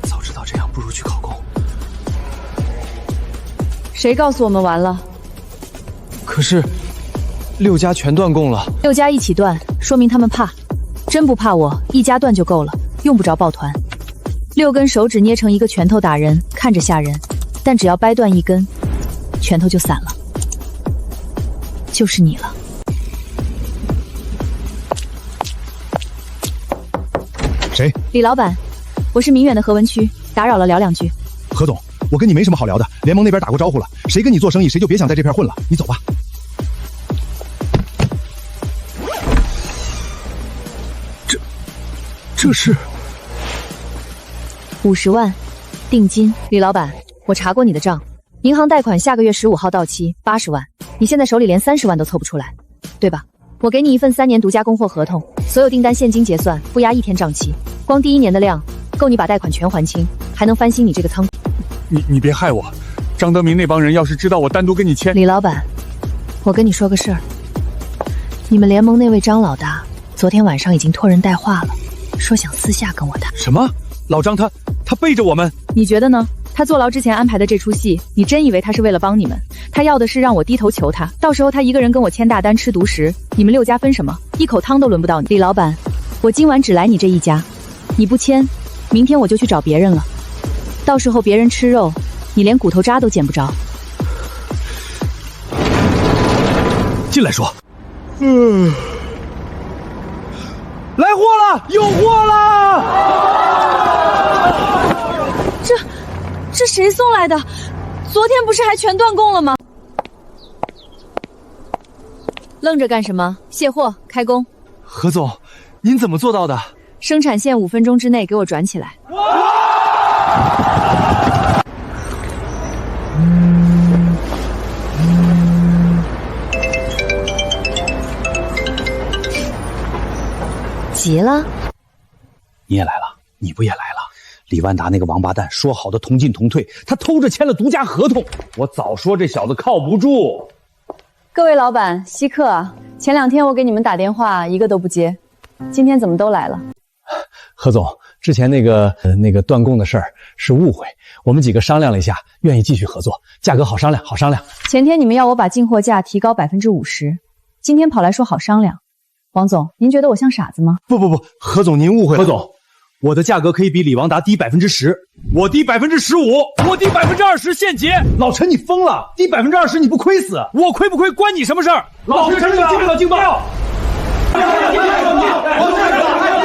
早知道这样，不如去考公。谁告诉我们完了？可是6家全断供了，6家一起断，说明他们怕。真不怕我，1家断就够了，用不着抱团。6根手指捏成一个拳头打人，看着吓人，但只要掰断1根，拳头就散了。就是你了。谁？李老板，我是明远的何文区，打扰了，聊2句。何总，我跟你没什么好聊的，联盟那边打过招呼了，谁跟你做生意，谁就别想在这片混了，你走吧。这是50万定金。李老板，我查过你的账，银行贷款下个月15号到期，80万，你现在手里连30万都凑不出来，对吧？我给你一份3年独家供货合同，所有订单现金结算，不压1天账期，光第1年的量够你把贷款全还清，还能翻新你这个仓库。你别害我，张德明那帮人要是知道我单独跟你签……李老板，我跟你说个事儿，你们联盟那位张老大昨天晚上已经托人带话了，说想私下跟我谈。什么？老张他背着我们？你觉得呢？他坐牢之前安排的这出戏，你真以为他是为了帮你们？他要的是让我低头求他，到时候他一个人跟我签大单吃独食，你们6家分什么？一口汤都轮不到你。李老板，我今晚只来你这一家，你不签，明天我就去找别人了，到时候别人吃肉，你连骨头渣都捡不着。进来说。来货了，有货了！这谁送来的？昨天不是还全断供了吗？愣着干什么？卸货，开工。何总，您怎么做到的？生产线5分钟之内给我转起来。急了？你也来了？你不也来了？李万达那个王八蛋说好的同进同退，他偷着签了独家合同。我早说这小子靠不住。各位老板，稀客啊！前2天我给你们打电话，一个都不接，今天怎么都来了？何总，之前那个断供的事儿是误会，我们几个商量了一下，愿意继续合作，价格好商量，好商量。前天你们要我把进货价提高50%，今天跑来说好商量。王总，您觉得我像傻子吗？不，何总您误会了。何总，我的价格可以比李王达低10%，我低15%，我低20%现结。老陈，你疯了？低20%你不亏死？我亏不亏关你什么事儿？老陈，劲爆！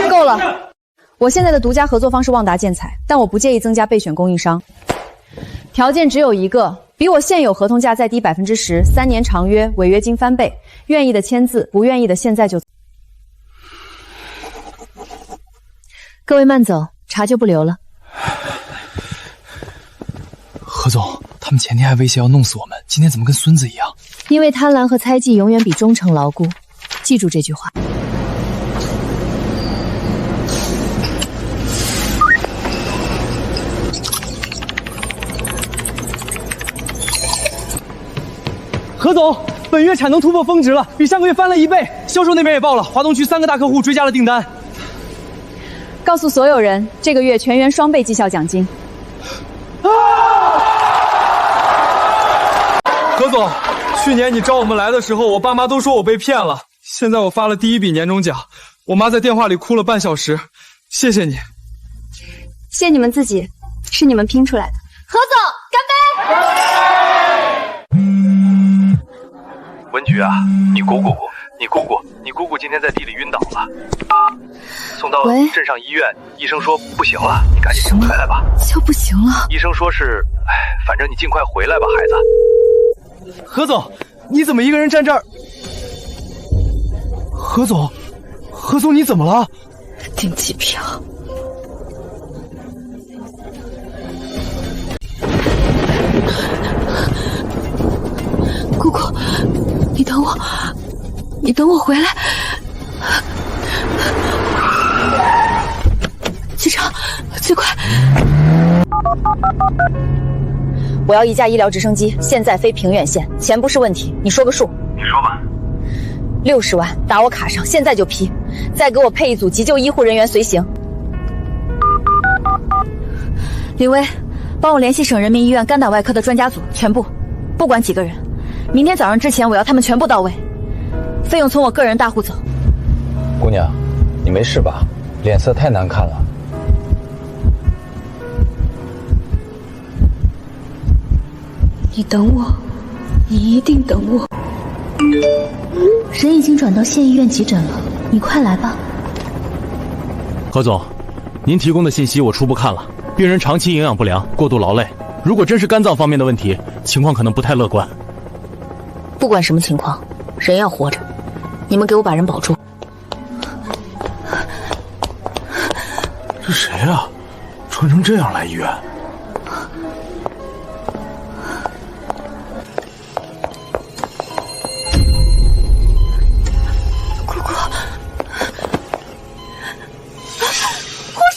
够了！我现在的独家合作方是旺达建材，但我不介意增加备选供应商，条件只有一个，比我现有合同价再低10%，3年长约，违约金翻倍，愿意的签字，不愿意的现在就。各位慢走，茶就不留了。何总，他们前天还威胁要弄死我们，今天怎么跟孙子一样？因为贪婪和猜忌永远比忠诚牢固，记住这句话。何总，本月产能突破峰值了，比上个月翻了1倍。销售那边也报了，华东区3个大客户追加了订单。告诉所有人，这个月全员双倍绩效奖金。何总，去年你招我们来的时候，我爸妈都说我被骗了。现在我发了第1笔年终奖，我妈在电话里哭了半小时。谢谢你。谢你们自己，是你们拼出来的。何总，干杯！文菊啊，你姑姑今天在地里晕倒了，送到镇上医院，医生说不行了，你赶紧回来吧。就不行了？医生说是，反正你尽快回来吧，孩子。何总，你怎么一个人站这儿？何总，你怎么了？订机票。姑姑，你等我回来。机场，最快！我要1架医疗直升机，现在飞平远线，钱不是问题，你说个数。你说吧。60万，打我卡上，现在就批。再给我配一组急救医护人员随行。林威，帮我联系省人民医院肝胆外科的专家组，全部，不管几个人。明天早上之前，我要他们全部到位，费用从我个人大户走。姑娘，你没事吧？脸色太难看了。你等我，你一定等我。人已经转到县医院急诊了，你快来吧。何总，您提供的信息我初步看了，病人长期营养不良、过度劳累，如果真是肝脏方面的问题，情况可能不太乐观。不管什么情况，人要活着，你们给我把人保住。这谁啊？穿成这样来医院？姑姑，护士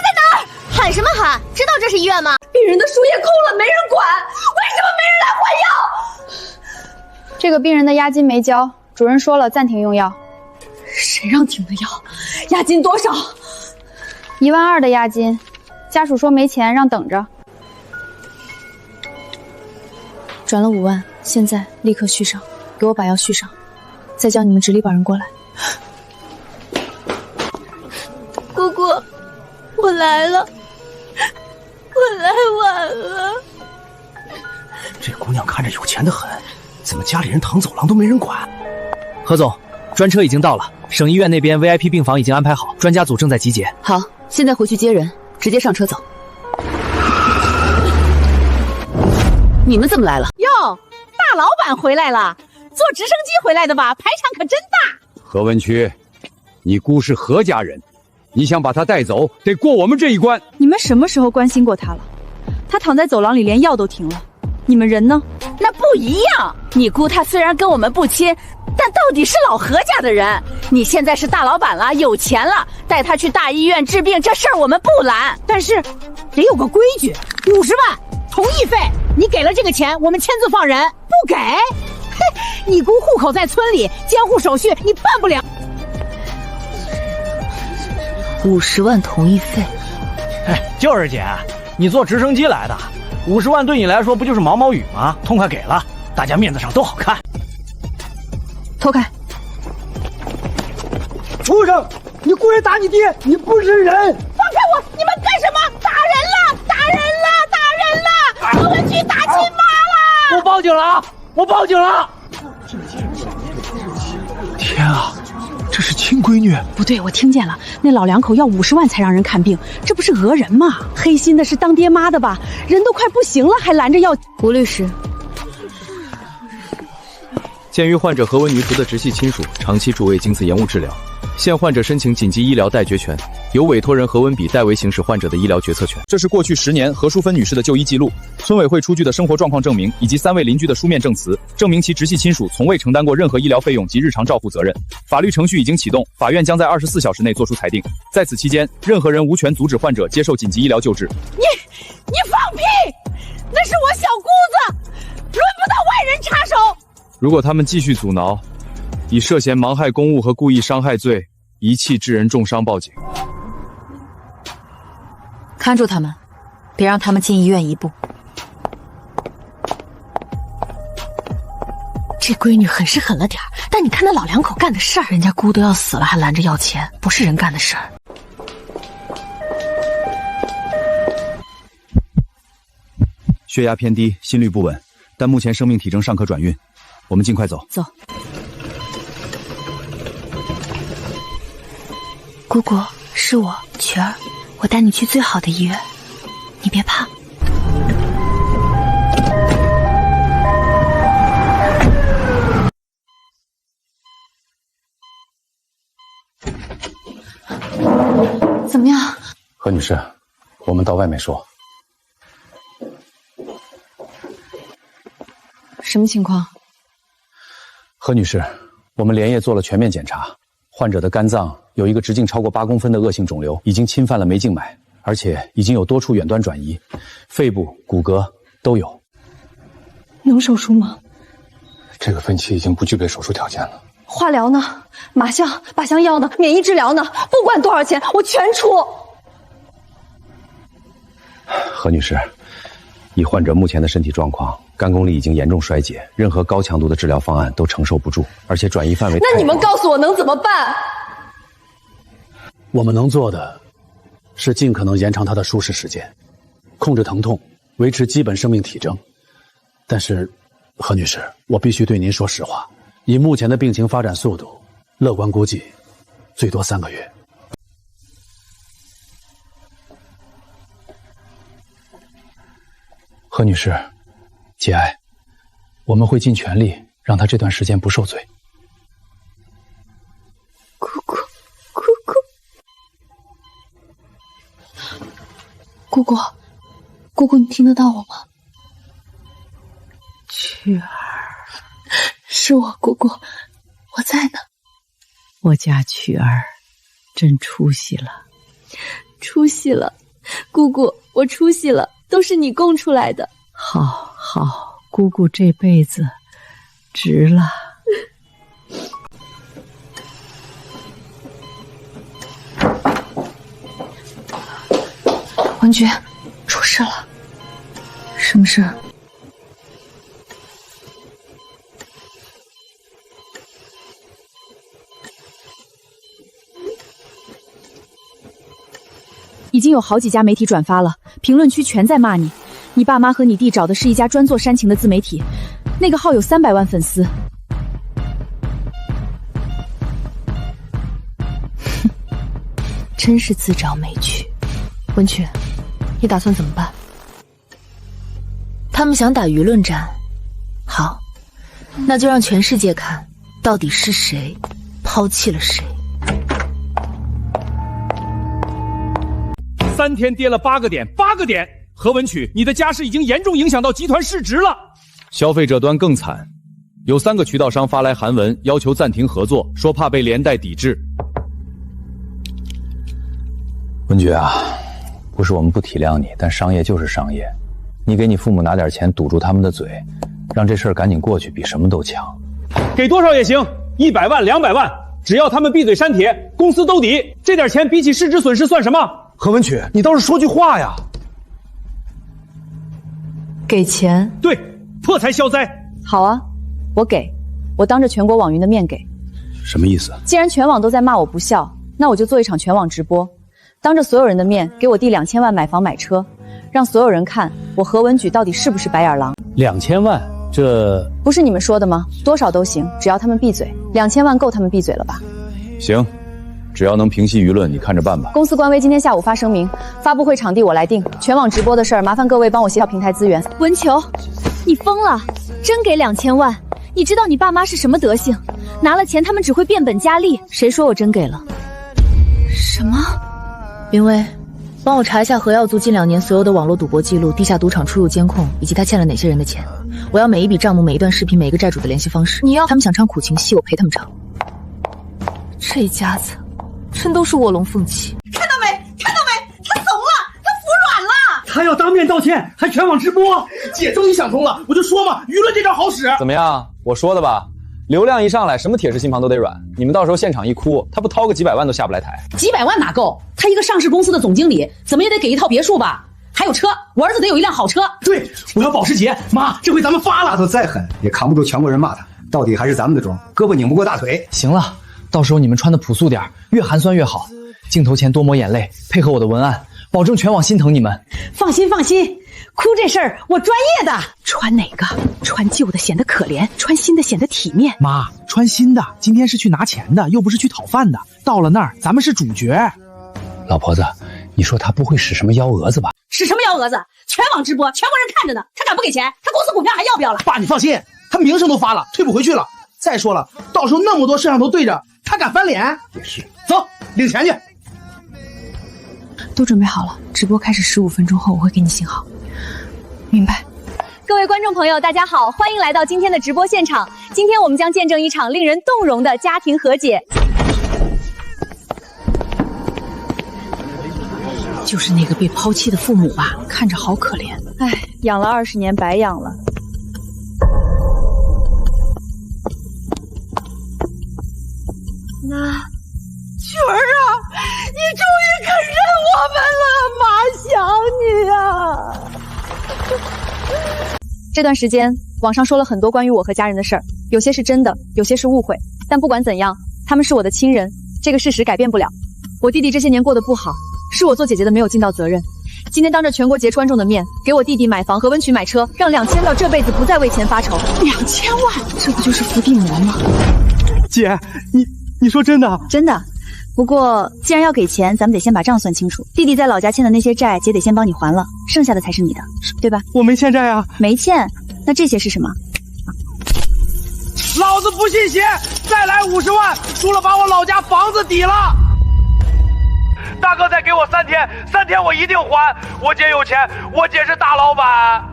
在哪儿？喊什么喊？知道这是医院吗？病人的输液空了，没人管，为什么没人来换药？这个病人的押金没交，主任说了暂停用药。谁让停的药？押金多少？12000的押金，家属说没钱，让等着。转了5万，现在立刻续上，给我把药续上，再叫你们直隶保人过来。姑姑，我来了，我来晚了。这姑娘看着有钱的很，怎么家里人躺走廊都没人管？何总，专车已经到了，省医院那边 VIP 病房已经安排好，专家组正在集结。好，现在回去接人，直接上车走。你们怎么来了？哟，大老板回来了，坐直升机回来的吧？排场可真大。何文曲，你姑是何家人，你想把她带走，得过我们这一关。你们什么时候关心过他了？他躺在走廊里，连药都停了。你们人呢？那不一样。你姑她虽然跟我们不亲，但到底是老何家的人。你现在是大老板了，有钱了，带她去大医院治病，这事儿我们不拦。但是得有个规矩，50万同意费，你给了这个钱，我们签字放人。不给，嘿，你姑户口在村里，监护手续你办不了。50万同意费。就是姐，你坐直升机来的，50万对你来说不就是毛毛雨吗？痛快给了，大家面子上都好看。脱开！畜生！你故意打你爹，你不是人！放开我！你们干什么？打人了！打人了！打人了！何文曲打亲妈了！我报警了啊！我报警了！天啊！这是亲闺女！不对，我听见了，那老两口要50万才让人看病，这不是讹人吗？黑心的是当爹妈的吧？人都快不行了，还拦着要。吴律师，鉴于患者何文女图的直系亲属长期主为经此延误治疗，现患者申请紧急医疗代决权，由委托人何文比代为行使患者的医疗决策权。这是过去10年何淑芬女士的就医记录、村委会出具的生活状况证明以及3位邻居的书面证词，证明其直系亲属从未承担过任何医疗费用及日常照护责任。法律程序已经启动，法院将在24小时内作出裁定。在此期间，任何人无权阻止患者接受紧急医疗救治。你放屁！那是我小姑子，轮不到外人插手。如果他们继续阻挠，以涉嫌妨害公务和故意伤害罪遗弃致人重伤报警。看住他们，别让他们进医院一步。这闺女狠是狠了点儿，但你看那老两口干的事儿，人家姑都要死了还拦着要钱，不是人干的事儿。血压偏低，心率不稳，但目前生命体征尚可转运，我们尽快走。走。姑姑，是我曲儿，我带你去最好的医院，你别怕。怎么样？何女士，我们到外面说。什么情况？何女士，我们连夜做了全面检查，患者的肝脏有一个直径超过8公分的恶性肿瘤，已经侵犯了眉静脉，而且已经有多处远端转移，肺部、骨骼都有。能手术吗？这个分期已经不具备手术条件了。化疗呢？麻将、靶向药呢？免疫治疗呢？不管多少钱，我全出。何女士，以患者目前的身体状况，肝功力已经严重衰竭，任何高强度的治疗方案都承受不住，而且转移范围……那你们告诉我能怎么办？我们能做的是尽可能延长他的舒适时间，控制疼痛，维持基本生命体征。但是，何女士，我必须对您说实话，以目前的病情发展速度，乐观估计最多3个月。何女士，节哀，我们会尽全力让她这段时间不受罪。姑姑，姑姑，你听得到我吗？曲儿，是我姑姑，我在呢。我家曲儿真出息了，出息了，姑姑，我出息了，都是你供出来的。好，姑姑这辈子值了。文菊，出事了。什么事？已经有好几家媒体转发了，评论区全在骂你。你爸妈和你弟找的是一家专做煽情的自媒体，那个号有300万粉丝。真是自找没趣。文曲，你打算怎么办？他们想打舆论战，好，那就让全世界看，到底是谁抛弃了谁。3天跌了8个点，8个点。何文曲，你的家世已经严重影响到集团市值了。消费者端更惨，有3个渠道商发来函文，要求暂停合作，说怕被连带抵制。文觉啊，不是我们不体谅你，但商业就是商业，你给你父母拿点钱堵住他们的嘴，让这事儿赶紧过去，比什么都强。给多少也行，100万、200万，只要他们闭嘴删帖，公司兜底。这点钱比起市值损失算什么？何文曲，你倒是说句话呀！给钱？对，破财消灾。好啊，我给，我当着全国网云的面给。什么意思？既然全网都在骂我不孝，那我就做一场全网直播，当着所有人的面给我弟2000万买房买车，让所有人看我何文举到底是不是白眼狼。2000万，这不是你们说的吗？多少都行，只要他们闭嘴。2000万够他们闭嘴了吧？行，只要能平息舆论，你看着办吧。公司官微今天下午发声明，发布会场地我来定，全网直播的事儿麻烦各位帮我协调平台资源。文球，你疯了？真给2000万？你知道你爸妈是什么德行？拿了钱他们只会变本加厉。谁说我真给了？什么？云薇，帮我查一下何耀祖近2年所有的网络赌博记录、地下赌场出入监控，以及他欠了哪些人的钱。我要每一笔账目、每一段视频、每一个债主的联系方式。你要他们想唱苦情戏，我陪他们唱。这家子真都是卧龙凤起。看到没？看到没？他怂了，他服软了。他要当面道歉，还全网直播。姐终于想通了，我就说嘛，舆论这招好使。怎么样？我说的吧。流量一上来，什么铁石心肠都得软。你们到时候现场一哭，他不掏个几百万都下不来台。几百万哪够？他一个上市公司的总经理，怎么也得给一套别墅吧？还有车，我儿子得有一辆好车。对，我要保时捷。妈，这回咱们发了。丫头再狠也扛不住全国人骂他，到底还是咱们的种，胳膊拧不过大腿。行了，到时候你们穿的朴素点，越寒酸越好。镜头前多抹眼泪，配合我的文案，保证全网心疼你们。放心放心，哭这事儿我专业的。穿哪个？穿旧的显得可怜，穿新的显得体面。妈，穿新的，今天是去拿钱的，又不是去讨饭的。到了那儿，咱们是主角。老婆子，你说他不会使什么幺蛾子吧？使什么幺蛾子？全网直播，全国人看着呢。他敢不给钱？他公司股票还要不要了？爸，你放心，他名声都发了，退不回去了。再说了，到时候那么多摄像头对着，他敢翻脸？也是。走，领钱去。都准备好了，直播开始15分钟后我会给你信号。明白。各位观众朋友，大家好，欢迎来到今天的直播现场。今天我们将见证一场令人动容的家庭和解。就是那个被抛弃的父母吧，看着好可怜。唉，养了20年白养了。曲儿啊，你终于肯认我们了，妈想你啊！这段时间，网上说了很多关于我和家人的事儿，有些是真的，有些是误会。但不管怎样，他们是我的亲人，这个事实改变不了。我弟弟这些年过得不好，是我做姐姐的没有尽到责任。今天当着全国观众的面，给我弟弟买房和温曲买车，让2000到这辈子不再为钱发愁。2000万，这不就是伏地魔吗？姐，你说真的？真的。不过既然要给钱，咱们得先把账算清楚。弟弟在老家欠的那些债，姐得先帮你还了，剩下的才是你的，对吧？我没欠债啊。没欠？那这些是什么？老子不信邪，再来50万，输了把我老家房子抵了。大哥再给我3天，3天我一定还。我姐有钱，我姐是大老板。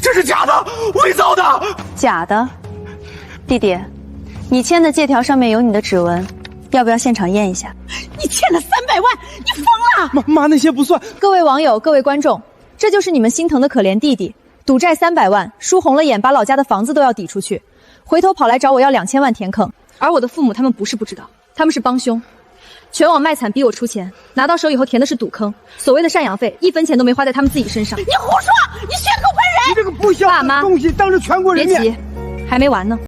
这是假的，伪造的。假的？弟弟，你签的借条上面有你的指纹，要不要现场验一下？你欠了300万，你疯了！妈，那些不算。各位网友，各位观众，这就是你们心疼的可怜弟弟，赌债300万，输红了眼，把老家的房子都要抵出去，回头跑来找我要2000万填坑。而我的父母他们不是不知道，他们是帮凶。全网卖惨逼我出钱，拿到手以后填的是赌坑，所谓的赡养费1分钱都没花在他们自己身上。你胡说！你血口喷人！你这个不孝的东西，当着全国人面。别急，还没完呢。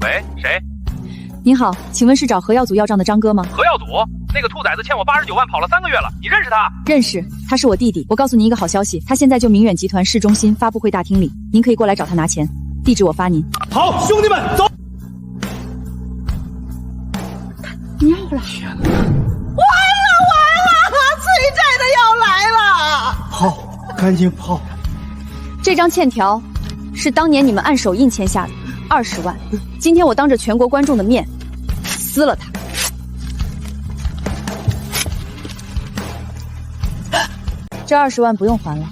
喂，谁？您好，请问是找何耀祖要账的张哥吗？何耀祖，那个兔崽子欠我89万，跑了3个月了，你认识他？认识，他是我弟弟。我告诉您一个好消息，他现在就明远集团市中心发布会大厅里，您可以过来找他拿钱，地址我发您。好，兄弟们，走！尿了！完了！催债的要来了！跑，赶紧跑！这张欠条是当年你们按手印签下的，20万。今天我当着全国观众的面撕了它。这20万不用还了，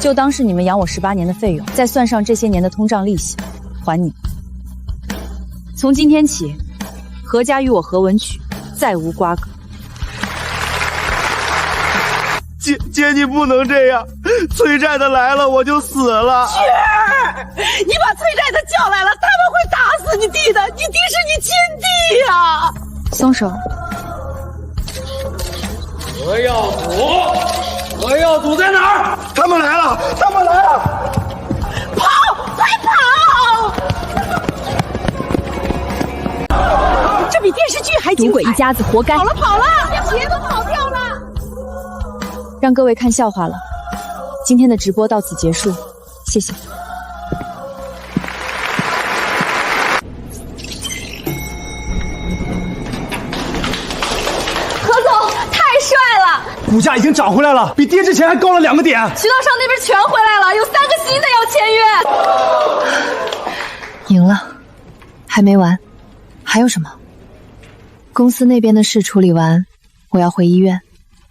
就当是你们养我18年的费用，再算上这些年的通胀利息，还你。从今天起，何家与我何文曲再无瓜葛。姐，你不能这样，催债的来了我就死了。雪儿，你把催债的叫来了，他们会打死你弟的，你弟是你亲弟呀！松手。何耀祖在哪儿？他们来了！跑，快跑！这比电视剧还精彩！赌鬼一家子活该！跑了，鞋都跑掉了。让各位看笑话了，今天的直播到此结束，谢谢。何总太帅了，股价已经涨回来了，比跌之前还高了2个点。渠道商那边全回来了，有3个新的要签约。赢了，还没完，还有什么？公司那边的事处理完，我要回医院，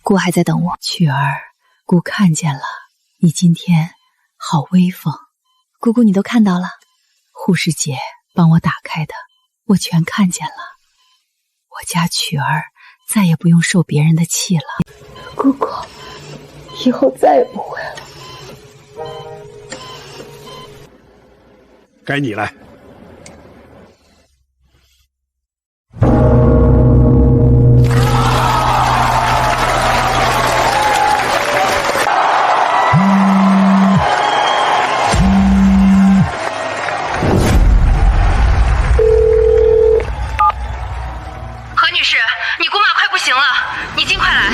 姑还在等我。曲儿，姑看见了，你今天好威风。姑姑你都看到了，护士姐帮我打开的，我全看见了。我家曲儿再也不用受别人的气了。姑姑，以后再也不会了。该你来。何女士，你姑妈快不行了，你尽快来。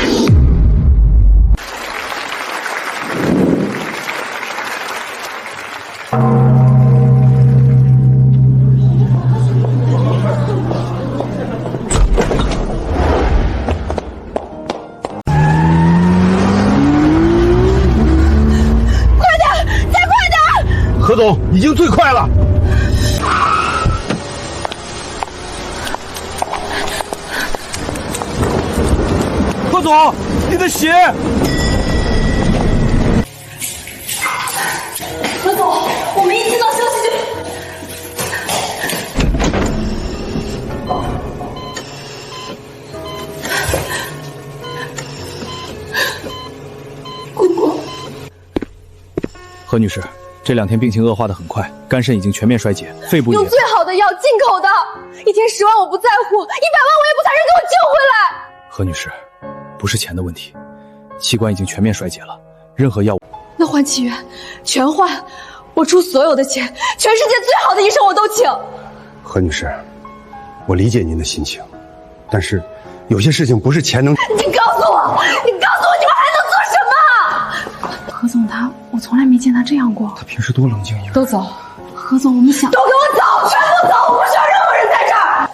何总，已经最快了。何总，你的血！何总，我们一听到消息就……姑姑，何女士，这2天病情恶化的很快，肝肾已经全面衰竭，肺部也……用最好的药，进口的，一天10万我不在乎，100万我也不想人给我救回来。何女士，不是钱的问题，器官已经全面衰竭了，任何药物……那换气源，全换，我出所有的钱，全世界最好的医生我都请。何女士，我理解您的心情，但是有些事情不是钱能……你告诉我，你们还能做什么？何总我从来没见他这样过。他平时多冷静一点。都走，何总，我们想……都给我走，全部走，我不需要任何人在这儿。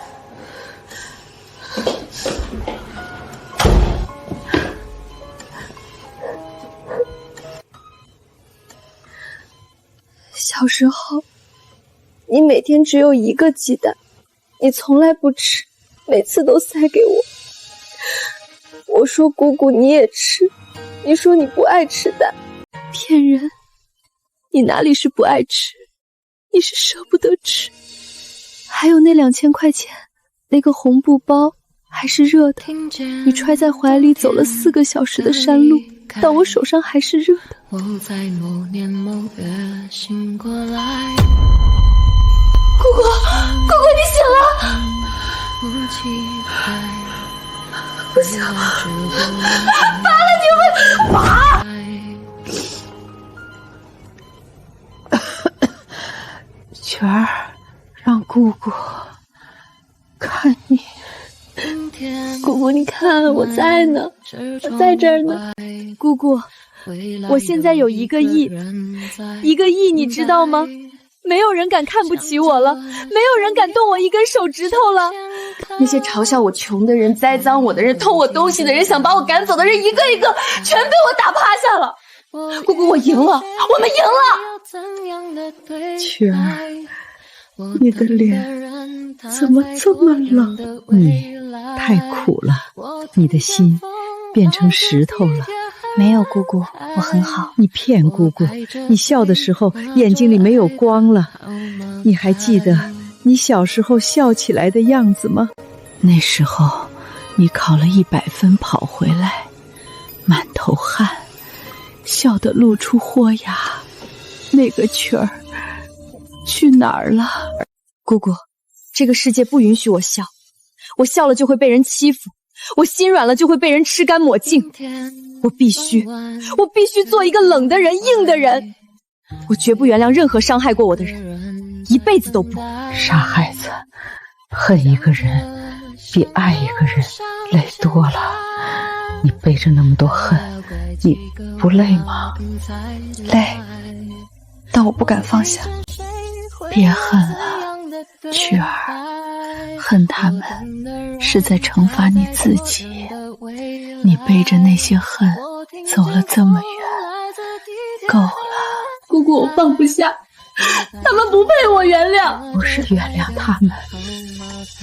小时候，你每天只有1个鸡蛋，你从来不吃，每次都塞给我。我说姑姑你也吃，你说你不爱吃蛋，骗人！你哪里是不爱吃，你是舍不得吃。还有那2000块钱，那个红布包还是热的，你揣在怀里走了4个小时的山路，到我手上还是热的。我在某年某月醒过来。姑姑，你醒了！不行，拔了你们！拔！雪儿，让姑姑看姑姑，你看我在呢，我在这儿呢。姑姑，我现在有1个亿，1个亿，你知道吗？没有人敢看不起我了，没有人敢动我1根手指头了。那些嘲笑我穷的人、栽赃我的人、偷我东西的人、想把我赶走的人，一个一个全被我打趴下了。姑姑，我赢了，我们赢了。曲儿，你的脸怎么这么冷？你太苦了，你的心变成石头了。没有姑姑，我很好。你骗姑姑，你笑的时候眼睛里没有光了。你还记得你小时候笑起来的样子吗？那时候你考了100分跑回来，满头汗，笑得露出豁牙。那个曲儿去哪儿了？姑姑，这个世界不允许我笑，我笑了就会被人欺负，我心软了就会被人吃干抹净。我必须做一个冷的人、硬的人。我绝不原谅任何伤害过我的人，一辈子都不。傻孩子，恨一个人比爱一个人累多了。你背着那么多恨，你不累吗？累，但我不敢放下。别恨了，曲儿，恨他们是在惩罚你自己。你背着那些恨走了这么远，够了。姑姑，我放不下，他们不配我原谅。不是原谅他们，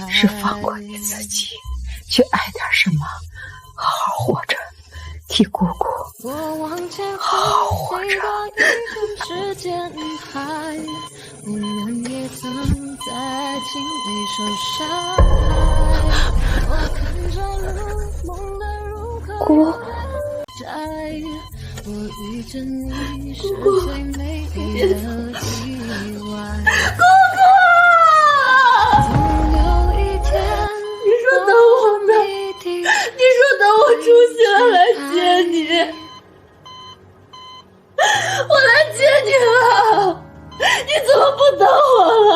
是放过你自己，去爱点什么，好好活着，替姑姑好好活着。我们也曾在情里受伤害，我看着如梦的入口。姑，我遇见你是最美丽的意外。姑姑，总有一天，你说等我呢？你说等我出息了来接你，我来接你了。你怎么不等我了？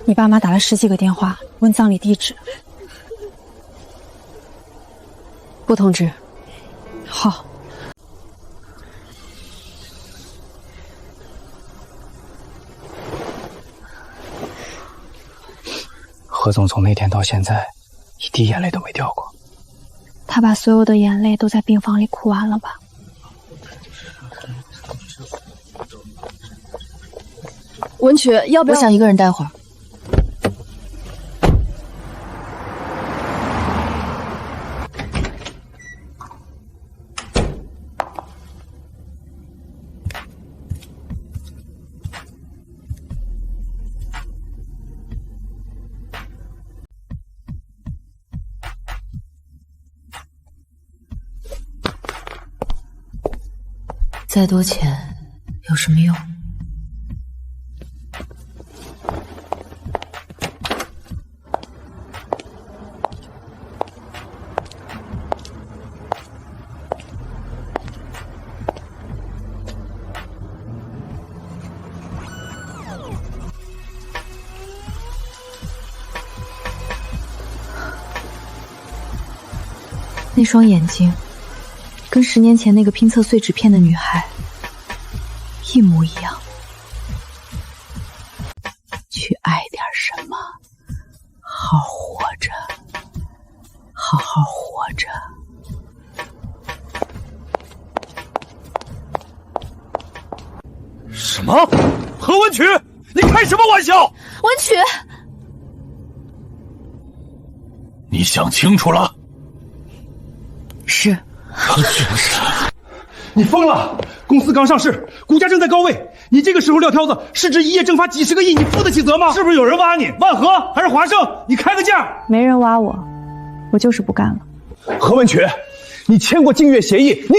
你爸妈打了10几个电话问葬礼地址，不通知。好。何总从那天到现在，一滴眼泪都没掉过。他把所有的眼泪都在病房里哭完了吧？文曲，要不要？我想一个人待会儿。再多钱有什么用？那双眼睛跟10年前那个拼凑碎纸片的女孩一模一样。去爱点什么，好活着，好好活着。什么？何文曲，你开什么玩笑？文曲，你想清楚了？是。你疯了！公司刚上市，股价正在高位，你这个时候撂挑子，市值一夜蒸发几10个亿，你负得起责吗？是不是有人挖你？万和还是华盛？你开个价！没人挖我，我就是不干了。何文曲，你签过竞约协议，你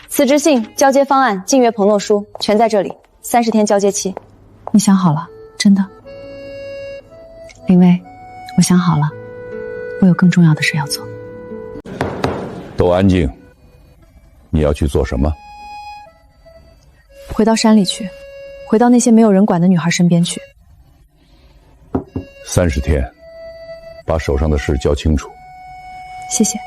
辞职信、交接方案、竞约承诺书全在这里，30天交接期。你想好了？真的？林薇，我想好了，我有更重要的事要做。都安静！你要去做什么？回到山里去，回到那些没有人管的女孩身边去。30天，把手上的事交清楚。谢谢。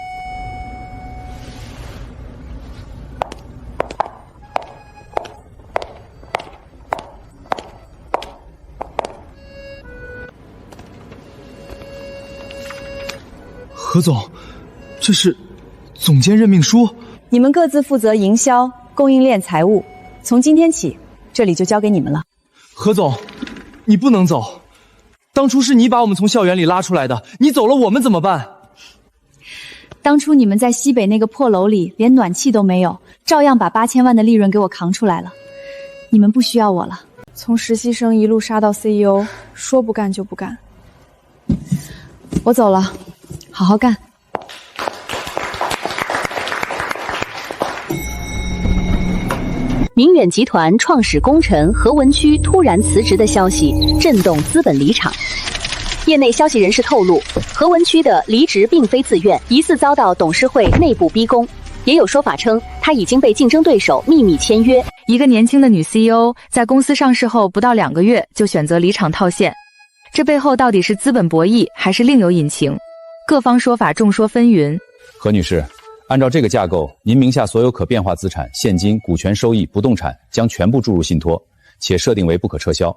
何总，这是总监任命书。你们各自负责营销、供应链、财务。从今天起，这里就交给你们了。何总，你不能走。当初是你把我们从校园里拉出来的，你走了我们怎么办？当初你们在西北那个破楼里连暖气都没有，照样把8000万的利润给我扛出来了。你们不需要我了。从实习生一路杀到 CEO， 说不干就不干。我走了，好好干。明远集团创始功臣何文曲突然辞职的消息震动资本离场。业内消息人士透露，何文曲的离职并非自愿，疑似遭到董事会内部逼宫。也有说法称，他已经被竞争对手秘密签约。一个年轻的女 CEO 在公司上市后不到2个月就选择离场套现，这背后到底是资本博弈，还是另有隐情？各方说法众说纷纭。何女士，按照这个架构，您名下所有可变化资产、现金、股权收益、不动产将全部注入信托，且设定为不可撤销。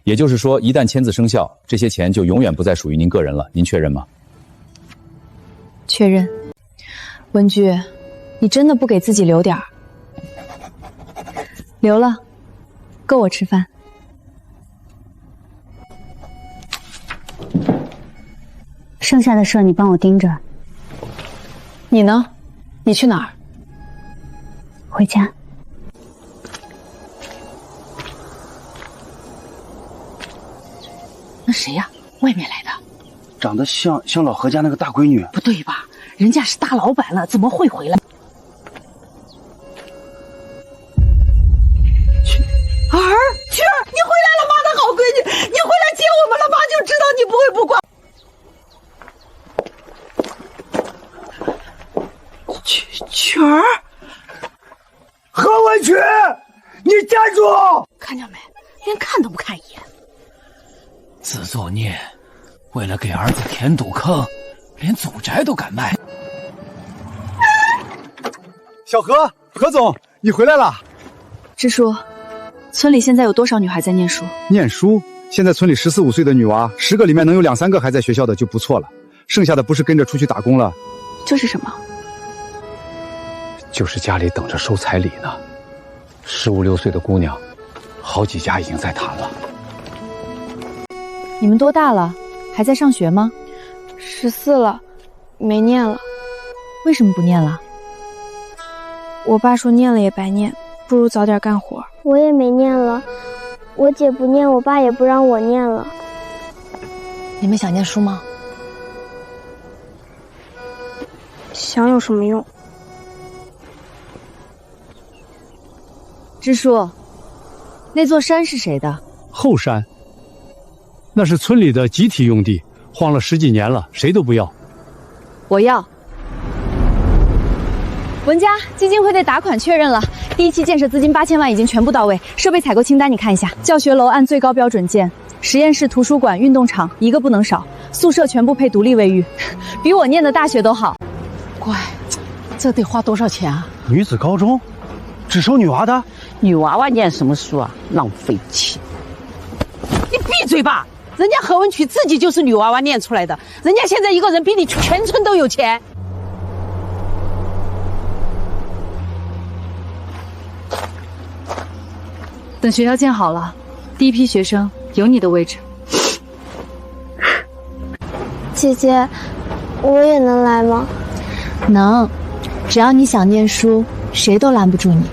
也就是说，一旦签字生效，这些钱就永远不再属于您个人了。您确认吗？确认。文居，你真的不给自己留点儿？留了，够我吃饭。剩下的事你帮我盯着。你呢？你去哪儿？回家。那谁呀？外面来的，长得像老何家那个大闺女。不对吧？人家是大老板了，怎么会回来？儿，曲儿，你回来了，妈的好闺女，你回来接我们了，妈就知道你不会不管。曲儿，何文曲，你站住！看见没？连看都不看一眼。自作孽，为了给儿子填堵坑，连祖宅都敢卖。小何，何总，你回来了。支书，村里现在有多少女孩在念书？念书？现在村里14、15岁的女娃，10个里面能有2、3个还在学校的就不错了，剩下的不是跟着出去打工了，就是什么？就是家里等着收彩礼呢。15、16岁的姑娘，好几家已经在谈了。你们多大了？还在上学吗？14了，没念了。为什么不念了？我爸说念了也白念，不如早点干活。我也没念了，我姐不念，我爸也不让我念了。你们想念书吗？想有什么用？支书，那座山是谁的？后山，那是村里的集体用地，荒了10几年了，谁都不要。我要。文佳，基金会的打款确认了，第1期建设资金8000万已经全部到位，设备采购清单你看一下。教学楼按最高标准建，实验室、图书馆、运动场一个不能少，宿舍全部配独立卫浴，比我念的大学都好。乖，这得花多少钱啊？女子高中，只收女娃的？女娃娃念什么书啊？浪费钱！你闭嘴吧！人家何文曲自己就是女娃娃念出来的，人家现在一个人比你全村都有钱。等学校建好了，第1批学生有你的位置。姐姐，我也能来吗？能，只要你想念书，谁都拦不住你。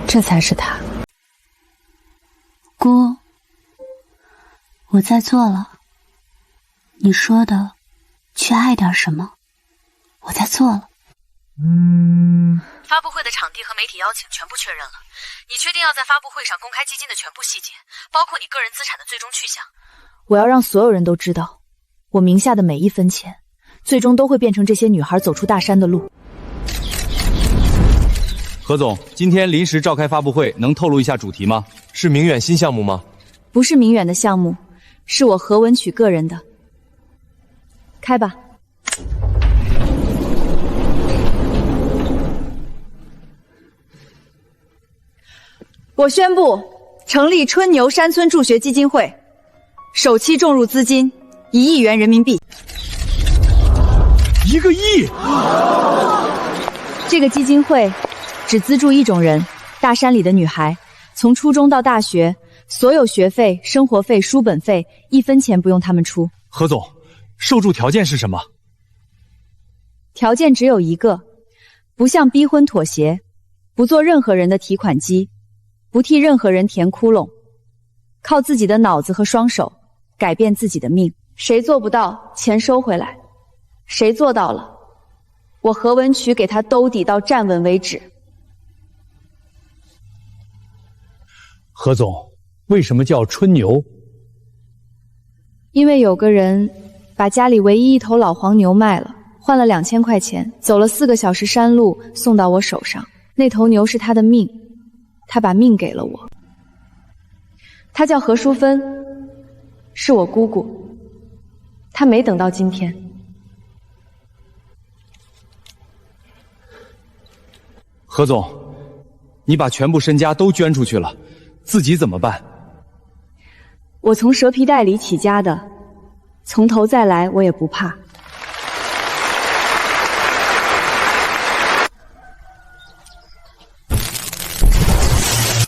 这才是他。姑，我在做了。你说的，去爱点什么？我在做了。发布会的场地和媒体邀请全部确认了，你确定要在发布会上公开基金的全部细节，包括你个人资产的最终去向？我要让所有人都知道，我名下的每一分钱，最终都会变成这些女孩走出大山的路。何总，今天临时召开发布会，能透露一下主题吗？是明远新项目吗？不是明远的项目，是我何文曲个人的。开吧。我宣布成立春牛山村助学基金会，首期重入资金1亿元人民币。1个亿！这个基金会只资助一种人，大山里的女孩，从初中到大学，所有学费、生活费、书本费，1分钱不用他们出。何总，受助条件是什么？条件只有一个，不向逼婚妥协，不做任何人的提款机，不替任何人填窟窿，靠自己的脑子和双手改变自己的命。谁做不到，钱收回来；谁做到了，我何文曲给他兜底到站稳为止。何总，为什么叫春牛？因为有个人把家里唯一一头老黄牛卖了，换了2000块钱，走了4个小时山路送到我手上。那头牛是他的命，他把命给了我。他叫何淑芬，是我姑姑。他没等到今天。何总，你把全部身家都捐出去了，自己怎么办？我从蛇皮袋里起家的，从头再来我也不怕。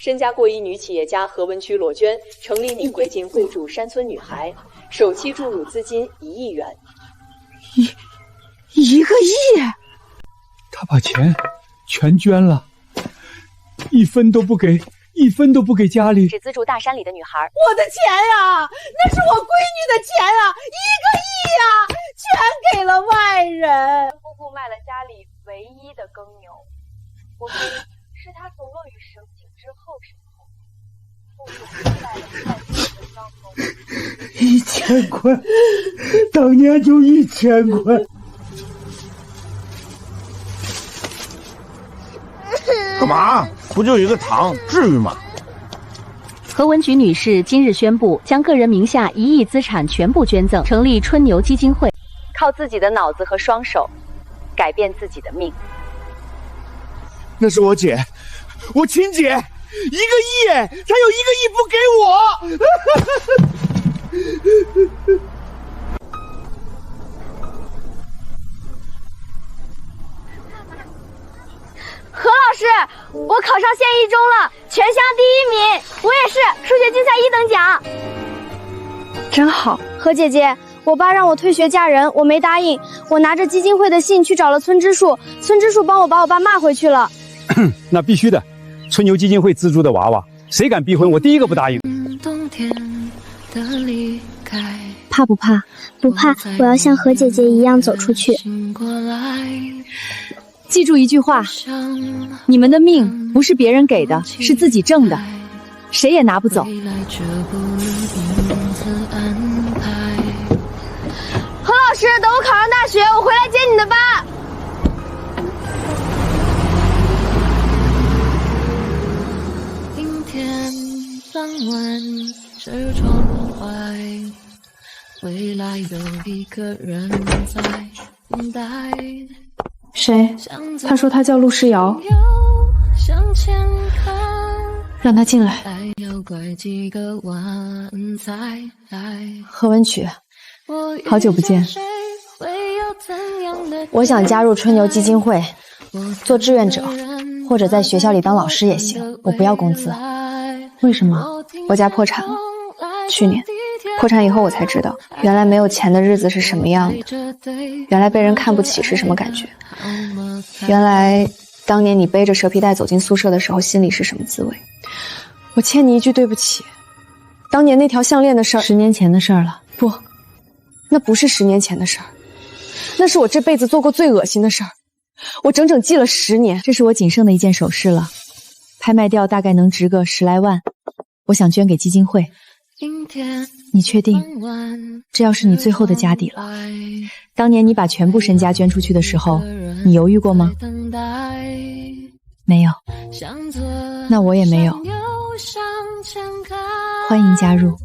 身家过亿女企业家何文曲裸捐，成立女基金会助山村女孩，首期注入资金1亿元。1个亿！他把钱全捐了，1分都不给，1分都不给家里，只资助大山里的女孩。我的钱呀，那是我闺女的钱啊，1个亿呀，全给了外人。姑姑卖了家里唯一的耕牛，我估是她从落雨蛇颈之后身后，1000块，当年就1000块。干嘛？不就一个糖，至于吗？何文曲女士今日宣布，将个人名下1亿资产全部捐赠，成立春牛基金会，靠自己的脑子和双手改变自己的命。那是我姐，我亲姐，1个亿，她有1个亿不给我。何老师，我考上县一中了，全乡第1名，我也是数学竞赛1等奖。真好。何姐姐，我爸让我退学嫁人，我没答应，我拿着基金会的信去找了村支书，村支书帮我把我爸骂回去了。那必须的，春牛基金会资助的娃娃，谁敢逼婚，我第一个不答应。怕不怕？不怕，我要像何姐姐一样走出去。记住一句话，你们的命不是别人给的，是自己挣的，谁也拿不走。何老师，等我考上大学，我回来接你的爸。今天傍晚是窗外，未来有一个人在等待。谁？他说他叫陆诗瑶，让他进来。何文曲，好久不见。我想加入春牛基金会，做志愿者，或者在学校里当老师也行。我不要工资。为什么？我家破产了，去年。破产以后我才知道，原来没有钱的日子是什么样的，原来被人看不起是什么感觉，原来当年你背着蛇皮袋走进宿舍的时候心里是什么滋味。我欠你一句对不起，当年那条项链的事儿，10年前的事儿了。不，那不是10年前的事儿，那是我这辈子做过最恶心的事儿，我整整记了10年。这是我仅剩的一件首饰了，拍卖掉大概能值个10来万，我想捐给基金会。你确定这要是你最后的家底了？当年你把全部身家捐出去的时候，你犹豫过吗？没有。那我也没有。欢迎加入。